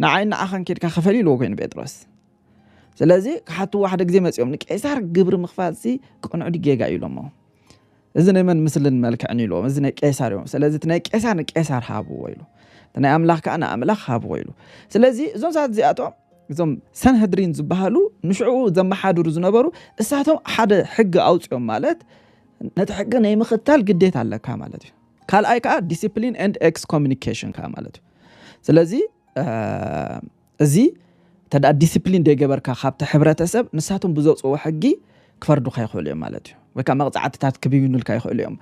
نعين አخን كيدካ ከፈሊ لوغين ጴጥሮስ ስለዚህ ካቱ ዋሕደ ግዜ መጽዮም ንቄሳር ግብር ምኽፋልሲ ቆንዑ ዲጌጋ ኢሎሞ እዚ ናይ መን ምስልን መልክዕኒ ኢሎም እዚ ናይ ቄሳር እዮም ስለዚህ ናይ ቄሳር ንቄሳር ሃቡ ወይሉ ናይ አምላኽ ካና አምላኽ ሃቡ ወይሉ ስለዚህ እዞም ሰዓት እዚኣቶም እዞም ሰንሄድሪን ዝበሃሉ ንሽዑ ዘመሓድሩ ዝነበሩ እሳቶም ሓደ ሕጊ ኣውፅኦም ማለት ነቲ ሕጊ ናይ ምኽታል ግዴታ ኣለካ ማለት እዩ ካልኣይ ከዓ ዲሲፕሊን ኤንድ ኤክስኮሙኒኬሽን ከዓ ማለት እዩ ስለዚህ እዚ ተዳ ዲሲፕሊን ደገበርካ ካብቲ ሕብረተሰብ ንሳቶም ብዘውፅዎ ሕጊ ክፈርዱካ ይኽእሉ እዮም ማለት እዩ ወይ ከዓ መቕፃዕትታት ክብይኑልካ ይኽእሉ እዮም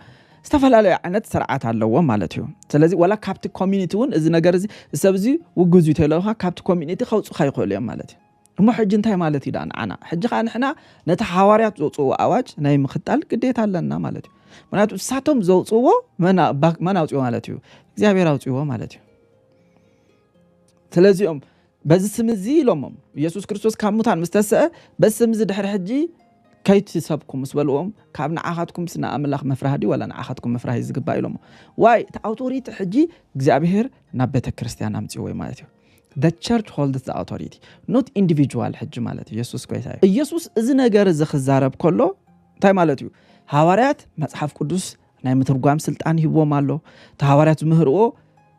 ዝተፈላለዩ ዓይነት ስርዓት ኣለዎ ማለት እዩ ስለዚህ ወላ ካብቲ ኮሚኒቲ እውን እዚ ነገር እዚ ሰብ እዚ ውግዙ ተለውካ ካብቲ ኮሚኒቲ ከውፅካ ይኽእሉ እዮም ማለት እዩ እሞ ሕጂ እንታይ ማለት እዩ ዳንዓና ሕጂ ከዓ ንሕና ነቲ ሓዋርያት ዘውፅዎ ኣዋጅ ናይ ምኽታል ግዴታ ኣለና ማለት እዩ ምክንያቱ እሳቶም ዘውፅዎ መን ኣውፅዎ ማለት እዩ እግዚኣብሔር ኣውፅዎ ማለት እዩ ስለዚኦም በዚ ስም እዚ ኢሎሞም ኢየሱስ ክርስቶስ ካብ ሙታን ምስተስአ በዚ ስም እዚ ድሕሪ ሕጂ ከይትሰብኩም ምስ በልዎም ካብ ንዓኻትኩም ስና ኣምላኽ መፍራህ ዲ ወላ ንዓኻትኩም መፍራህ ዝግባ ኢሎም ዋይ እቲ ኣውቶሪቲ ሕጂ እግዚኣብሔር ናብ ቤተ ክርስቲያን ኣምፅዎ ወይ ማለት እዩ the church holds the authority not individual ሕጂ ማለት እዩ ኢየሱስ ጎይታ ኢየሱስ እዚ ነገር እዚ ክዛረብ ከሎ እንታይ ማለት እዩ ሐዋርያት መጽሐፍ ቅዱስ ናይ ምትርጓም ስልጣን ሂቦም ኣሎ ተሐዋርያት ዝምህርዎ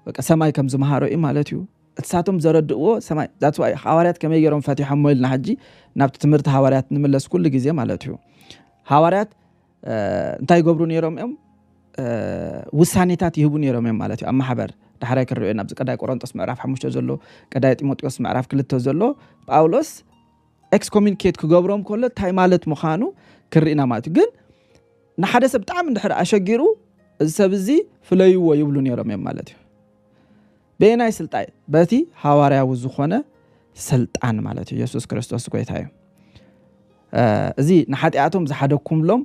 በቃ ሰማይ ከም ዝመሃሮ እዩ ማለት እዩ እትሳቶም ዘረድእዎ ሰማይ that's why ሐዋርያት ከመይ ገይሮም ፈቲሖም ሞይልና ሕጂ ናብቲ ትምህርቲ ሐዋርያት ንመለስ ኩሉ ግዜ ማለት እዩ ሐዋርያት እንታይ ይገብሩ ነይሮም እዮም ውሳኔታት ይህቡ ነይሮም እዮም ማለት እዩ ኣብ ማሕበር ድሕራይ ክርዩ ናብ ቀዳይ ቆሮንቶስ ምዕራፍ 5 ዘሎ ቀዳይ ጢሞቴዎስ ምዕራፍ 2 ዘሎ ጳውሎስ ኤክስኮሙኒኬት ክገብሮም ከሎ ታይ ማለት ምዃኑ ክርኢና ማለት ግን ንሓደ ሰብ ብጣዕሚ እንድሕር ኣሸጊሩ እዚ ሰብ እዚ ፍለይዎ ይብሉ ነይሮም እዮም ማለት እዩ በናይ ስልጣን በቲ ሐዋርያው ዝኾነ ስልጣን ማለት እዩ ኢየሱስ ክርስቶስ ጎይታ እዩ እዚ ንሓጢኣቶም ዝሓደኩምሎም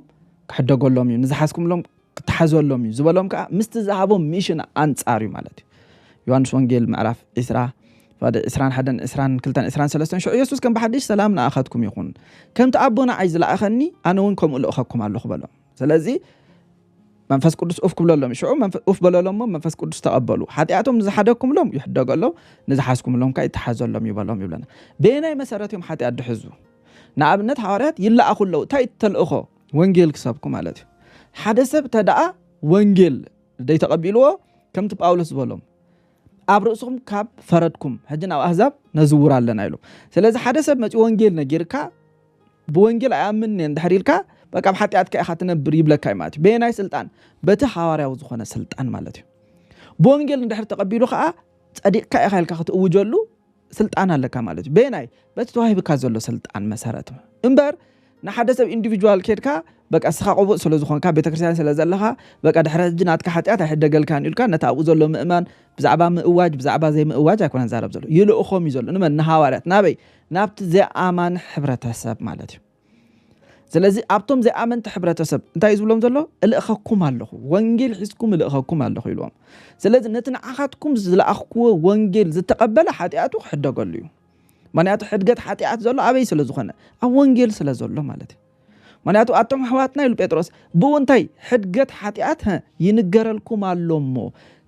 ክሕደገሎም እዩ ንዝሓስኩምሎም ክትሓዘሎም እዩ ዝበሎም ከዓ ምስቲ ዝሃቦም ሚሽን አንጻር እዩ ማለት እዩ ዮሐንስ ወንጌል ምዕራፍ 21-22-23 شو ኢየሱስ ከም በሓዲሽ ሰላም ንኣኻትኩም ይኹን ከምቲ ኣቦና ዓይ ዝለኣኸኒ ኣነ እውን ከምኡ ልእኸኩም ኣለኹ በሎም ስለዚ መንፈስ ቅዱስ ኡፍ ክብለሎም ሽዑ ኡፍ በለሎም መንፈስ ቅዱስ ተቀበሉ ሓጢኣቶም ዝሓደኩምሎም ይሕደገሎም ንዝሓስኩምሎም ከዓ ይተሓዘሎም ይበሎም ይብለና በናይ መሰረቶም ሓጢኣት ድሕዙ ንኣብነት ሐዋርያት ይለኣኹለው ታይ ተልእኾ ወንጌል ክሰብኩ ማለት እዩ ሓደ ሰብ ተደኣ ወንጌል ደይ ተቀቢልዎ ከምቲ ጳውሎስ ዝበሎም ኣብ ርእስኩም ካብ ፈረድኩም ሕጂ ናብ ኣህዛብ ነዝውር ኣለና ኢሉ ስለዚ ሓደ ሰብ መጪ ወንጌል ነጊርካ ብወንጌል ኣያምን እንድሕሪልካ በቃ በሓጢኣት ከ ኢኻ ትነብር ይብለካ ማለት እዩ በናይ ስልጣን በቲ ሐዋርያው ዝኾነ ስልጣን ማለት እዩ ብወንጌል እንድሕር ተቀቢሉ ከዓ ጸዲቅካ ኢኻ ኢልካ ክትእውጀሉ ስልጣን ኣለካ ማለት እዩ በናይ በቲ ተዋሂብካ ዘሎ ስልጣን መሰረት እምበር ንሓደ ሰብ ኢንዲቪጁዋል ኬድካ በቃ ስኻ ቆቡእ ስለ ዝኾንካ ቤተክርስትያን ስለ ዘለኻ በቃ ድሕሪ ናትካ ሓጢኣት ኣይሕደገልካን ኢልካ ነታ ኣብኡ ዘሎ ምእማን ብዛዕባ ምእዋጅ ብዛዕባ ዘይምእዋጅ ኣይኮነን ዛረብ ዘሎ ይልእኾም እዩ ዘሎ ንመን ንሐዋርያት ናበይ ናብቲ ዘይኣማን ሕብረተሰብ ማለት እዩ ስለዚ ኣብቶም ዘይኣመንቲ ሕብረተሰብ እንታይ ዝብሎም ዘሎ እልእኸኩም ኣለኹ ወንጌል ሒዝኩም እልእኸኩም ኣለኹ ኢሎም ስለዚ ነቲ ንዓኻትኩም ዝለኣኽክዎ ወንጌል ዝተቀበለ ሓጢኣቱ ክሕደገሉ እዩ ምክንያቱ ሕድገት ሓጢኣት ዘሎ ኣበይ ስለ ዝኾነ ኣብ ወንጌል ስለ ዘሎ ማለት እዩ ምክንያቱ ኣቶም ኣሕዋትና ኢሉ ጴጥሮስ ብኡ እንታይ ሕድገት ሓጢኣት ይንገረልኩም ኣሎሞ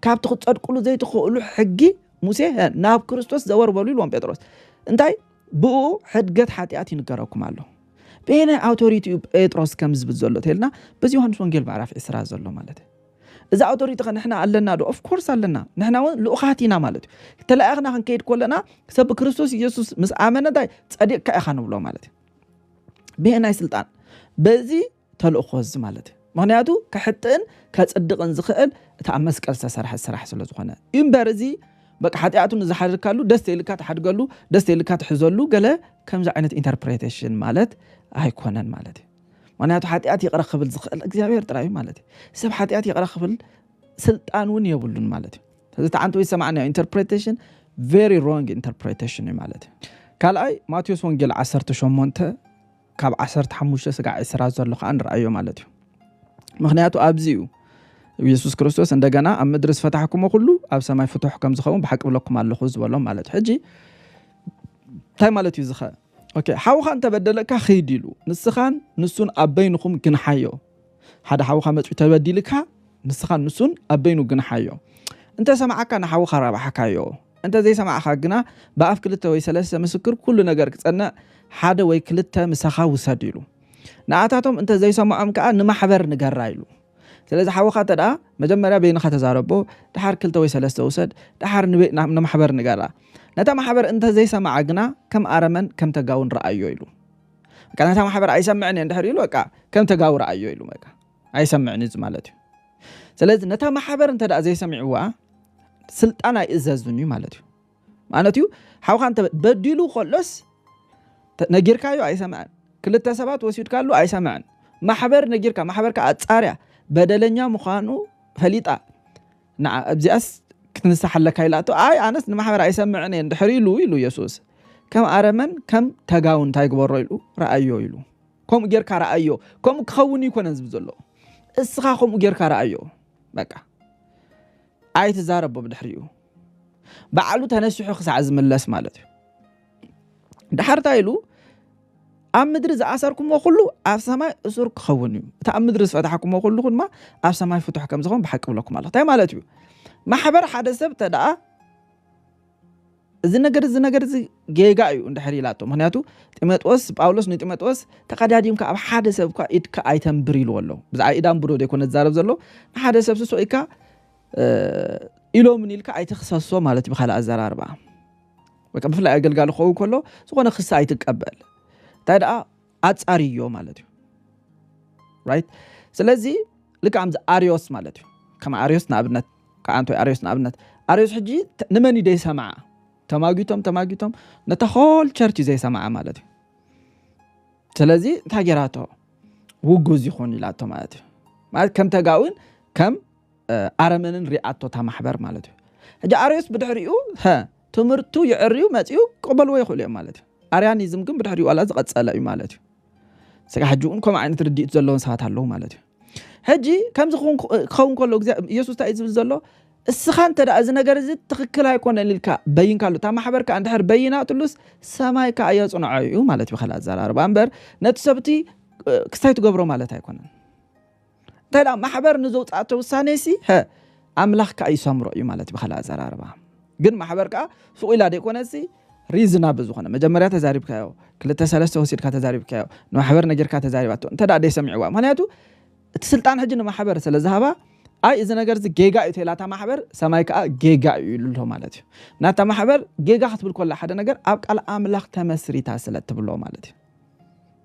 ካብቲ ክፀድቅሉ ዘይትኽእሉ ሕጊ ሙሴ ናብ ክርስቶስ ዘወርበሉ ኢልዎም ጴጥሮስ እንታይ ብኡ ሕድገት ሓጢኣት ይንገረልኩም ኣሎ በናይ ኣውቶሪቲ ጴጥሮስ ከም ዝብል ዘሎ ተልና በዚ ዮሐንስ ወንጌል ምዕራፍ 20 ዘሎ ማለት እዩ እዚ ኣውቶሪቲ ንሕና ኣለና ዶ ኦፍ ኮርስ ኣለና ንሕና እውን ልኡኻት ኢና ማለት እዩ ተላእኽና ክንከይድ ከለና ሰብ ክርስቶስ ኢየሱስ ምስ ኣመነ ታይ ጸዲቅካ ኢኻ ንብሎ ማለት እዩ በናይ ስልጣን በዚ ተልእኾ እዚ ማለት እዩ ምክንያቱ ከሕጥን ከጽድቅን ዝኽእል እቲ ኣብ መስቀል ዝተሰርሐ ስራሕ ስለ ዝኾነ እምበር እዚ በቃ ሓጢኣቱን ዝሓድርካሉ ደስ ኢልካ ትሓድገሉ ደስ ኢልካ ትሕዘሉ ገለ ከምዚ ዓይነት ኢንተርፕሬቴሽን ማለት ኣይኮነን ማለት እዩ ምክንያቱ ሓጢኣት ይቕረ ክብል ዝኽእል እግዚኣብሔር ጥራይ ማለት እዩ ሰብ ሓጢኣት ይቕረ ክብል ስልጣን እውን የብሉን ማለት እዩ ስለዚ ተዓንተ ወይ ሰማዕና ኢንተርፕሬቴሽን very wrong interpretation ማለት እዩ ካልኣይ ማቴዎስ ወንጌል 18 ካብ 15 ስጋዕ 20 ዘሎ ከዓ ንርአዮ ማለት እዩ ምክንያቱ ኣብዚኡ ኢየሱስ ክርስቶስ እንደገና ኣብ ምድሪ ዝፈታሕኩም ኩሉ ኣብ ሰማይ ፍቱሕ ከም ዝኸውን ብሓቂ ብለኩም ኣለኹ ዝበሎም ማለት እዩ ሕጂ እንታይ ማለት እዩ ዝኸ اوكي حاوخا انت بدلك خيديلو نسخان نسون ابينكم جنحيو هذا حاوخا مصو تبديلك نسخان نسون ابينو جنحيو انت سمعك انا حاوخا ربحكايو انت زي سمعك غنا باف كلته ወይ ሰለስተ مسكر كل ነገር ቅጸና ሓደ ወይ ክልተ مسخا وسديلو نعاتاتهم انت زي سمعهم كا نمحبر نغرايلو ስለዚህ حاوخا ተዳ መጀመሪያ በይንኻ ተዛረቦ ድሓር ክልተ ወይ ሰለስተ ወሰድ ድሓር نمحبر نغራ نتا محبر انت زي سمعنا كم ارمن كم تغاون رايو يلو كان نتا محبر ايسمعني اندحر يلو بقى كم تغاو رايو يلو بقى ايسمعني مالتي ስለዚህ نتا محبر انت زي سمعوا سلطان ايزازوني مالتي حاوخا انت بديلو خلص نغيركايو ايسمعن كلተ ሰባት ወሲድ ካሉ አይሰማን محبر نغيرካ محبرካ አጻሪያ በደለኛ مخانو ፈሊጣ نا ابزياس كنسحلك هيلاتو اي انس نمحبر ايسمعني اندحريلو يلو يسوس كم ارمن كم تغاون تايغبرو يلو رايو يلو كم غيركا رايو كم خوني يكون زبزلو اسخاخم غيركا رايو بقى اي تزاربو بدحريو بعلو تنسحو خصع زملس مالتي دحرتا يلو ام مدر زاسركم وكلو اف سماي اسر خوني تا ام مدر فتحكم وكلو ما اف سماي فتح كم زخون بحق بلكم الله تاي مالتي محبر حدا سب تدا እዚ ነገር ጌጋ እዩ እንድሕር ኢላቶ ምክንያቱ ጢሞቴዎስ ጳውሎስ ንጢሞቴዎስ ተቀዳዲምካ ኣብ ሓደ ሰብካ ኢድካ ኣይተንብር ኢልዎ ብዛዕባ ኢዳን ብሮ ደይኮነ ዝዛረብ ዘሎ ሓደ ሰብ ስሶኢካ ኢሎም ንኢልካ ኣይትኽሰሶ ማለት ብኻል ኣዘራርባ ወይ ከም ፍላይ ኣገልጋሊ ኾው ከሎ ዝኾነ ክሳ ኣይትቀበል ታዲያ ኣጻሪዮ ማለት እዩ ራይት ስለዚ ልክዓም ኣርዮስ ማለት እዩ ከም ኣርዮስ ንኣብነት كأنتو أريوس نابنت أريوس حجي نمني دي سمع تماجيتهم نتخول شرطي زي سمع مالتي سلازي تاجراتو وجوز يخوني لاتو مالتي ما كم تجاون كم أرمنن رياتو تمحبر مالتي هجا أريوس بدحريو ها تمرتو يعريو ماتيو قبل ويخولي مالتي أريانيزم كم بدحريو على زقت سألأي مالتي سكا حجون كم عين ترديت زلون ساعات هالو مالتي هجي كم زخون خون كله يسوع تعيز بزلوا السخان ترى أذن جرز تخكل هيكون للك بين كله تام حبرك عند حر بينا تلوس سماي كأيات صنعيو مالتي بخلاص زرار بامبر نتسبتي كستيت جبرو مالتي هيكون تلا ما حبر نزوت عتو سانيسي ها أملاك كأي سمرو مالتي بخلاص زرار بام جن ما حبرك سوق إلى ديكون سي ريزنا بزخنا مجمرات تزارب كايو كل تسلسل وسيد كتزارب كايو نو حبر نجر كتزارباتو انت دا دي سمعوا مالتو تسلطان حجنا محبر سلازهبا اي اذا ነገር ጌጋ ኢቴላታ ማህበር ሰማይ ካ ጌጋ ይሉልሁ ማለት እዩ ናታ ማህበር ጌጋ ክትብል ኮላ ሓደ ነገር ኣብ ቃል አምላኽ ተመስሪታ ስለት ብሎ ማለት እዩ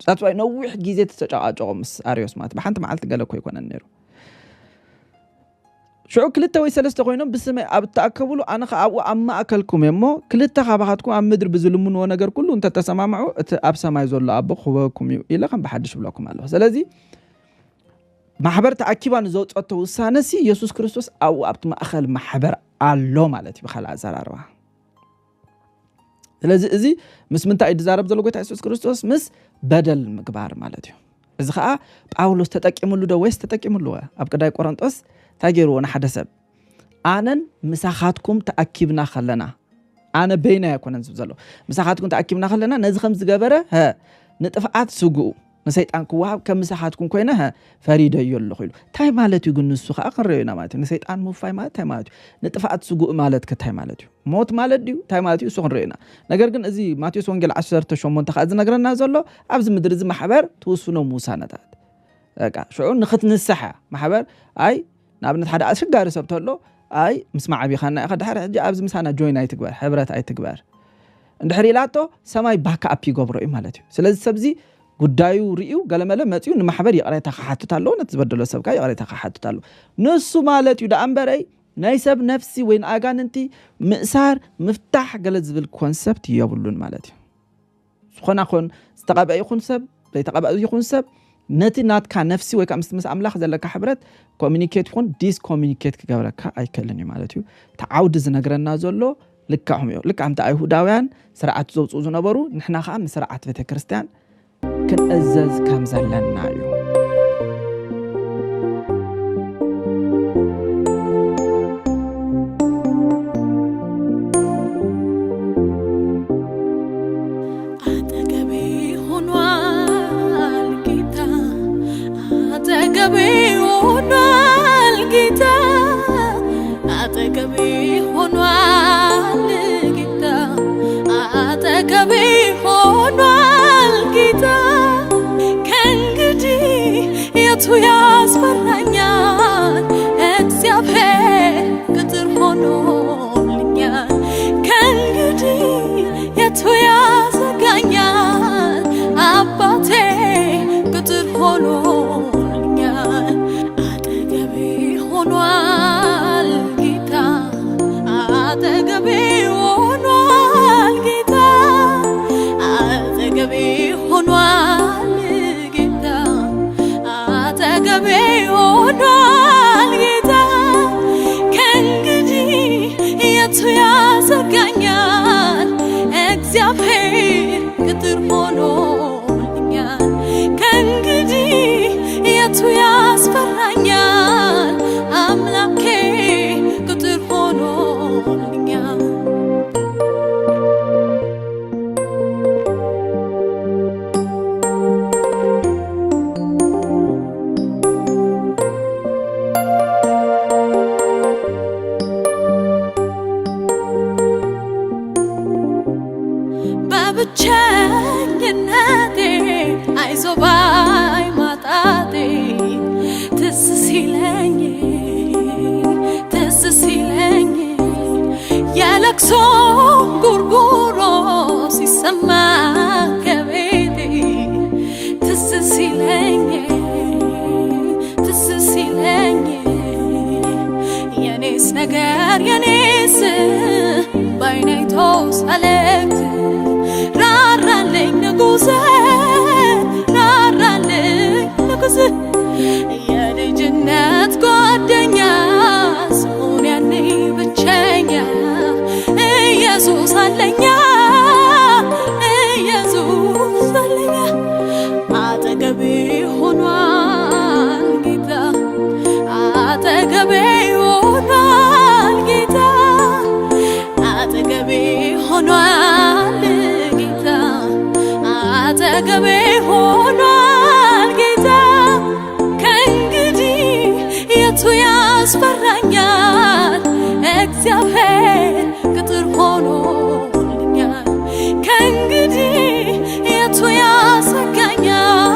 ጻትዋይ ነውሕ ጊዜ ተጫጫቆም አርዮስ ማለት በሓንቲ መዓልት ገለ ኮ ይኮነ ነይሩ شو كلتا ወይ ሰለስተ ኮይኖም ብስመይ ኣብ ተኣከብሉ ኣነ ከኣው ኣማ ኣከልኩም እሞ ክልተ ካባኻትኩም ኣብ ምድር ብዝልምንዎ ነገር ኩሉ እንተ ተሰማምዑ እቲ ኣብ ሰማይ ዘሎ ኣቦ ክበኩም እዩ ኢለ ከም በሓድሽ ብለኩም ኣለሁ ስለዚ محبر تأكيبان زوج أتو سانسي يسوع كريستوس أو أبت ما أخل محبر الله مالتي بخال عزار أربعة. لذي إزي مس من تأيد زارب زلوا قت يسوع كريستوس مس بدل مقبار مالتي. إذا خاء باولوس تتأكيملو ده ويست تتأكيملو أبكر قرنطوس تاجروا أنا حدا سب. أنا مساحاتكم تأكيبنا خلنا. أنا بينه يكون نزبزلو. مساحاتكم تأكيبنا خلنا نزخم زجبرة ها نتفقات سوقو. نسيطان كواب كم مساحاتكم كوينها فريدة يلو خيلو تاي مالتو يقول نسوخ أقررنا مالتو نسيطان مفاي مالت تاي مالتو نتفقات سوقو مالت كتاي مالتو موت مالت ديو تاي مالتو يسوخ رينا نقرقن ازي ماتيو سوانجل 10 تشون منتخ ازي نقرنا زولو عبز مدرز محبر توسونو موسانتات شعور نخت نسحة محبر اي نابنت حدا أشقار سبتولو اي مسمع بيخانا اخد حر عبز مسانا جوين اي تكبر حبرات اي تكبر اندحري لاتو سماي باكا ابي قبرو اي مالتو سلازي سبزي ጉዳዩ ሪኡ ገለመለ መጽዩ ንማሕበር ይقريታ ከሓትታሎ ነትዝበደሎ ሰብካ ይقريታ ከሓትታሎ ንሱ ማለት ዩ ዳአምበረይ ናይ ሰብ ነፍሲ ወይን አጋንንቲ ምእሳር ምፍታሕ ገለ ዝብል ኮንሰፕት ይብሉን ማለት እዩ ዝኾና ኮን ዝተቀበአ ይኹን ሰብ ዘይተቀበአ ይኹን ሰብ ነቲ ናትካ ነፍሲ ወይ ከም ምስ አምላኽ ዘለካ ሕብረት ኮሚኒኬት ይኹን ዲስ ኮሚኒኬት ክገብረካ ኣይከልን እዩ ማለት እዩ ተዓውድ ዝነግረና ዘሎ ልካሁም እዩ ልካም አይሁዳውያን ስርዓት ዘውፁ ዝነበሩ ንሕና ከዓ ንስርዓት ቤተክርስትያን كنأزز كم زلنا يو أتقبل ሆኗል ጌታ አጠገቤ ሆኗል ጌታ አጠገቤ ሆኗል ጌታ አጠገቤ ሆኗል ጌታ ከእንግዲህ የቱ ያዘጋኛል እግዚአብሔር ቅጥር ሆኖልኛል ከእንግዲህ የቱ ያስፈራኛል አምላኬ ቅጥር ሆኖልኛል በብቸኝነቴ አይዞህ ባይ ማጣቴ ትዝ ሲለኝ የለቅሶ ጉርጉሮ ሲሰማ ከቤቴ ትዝ ሲለኝ የኔስ ነገር የኔስ ባይናይቶ ሳለቅት ራራልኝ ንጉሴ የልጅነት ጓደኛ ስሆን ያኔ ብቸኛ ኢየሱስ አለኛ አጠገቤ ሆኗል ጌታ አጠገቤ ሆኗል ጌታ አጠገቤ ሆኗል ጌታ አጠገቤ ሆኗል ጌታ ከእንግዲህ የቱ ያስፈራኛል እግዚአብሔር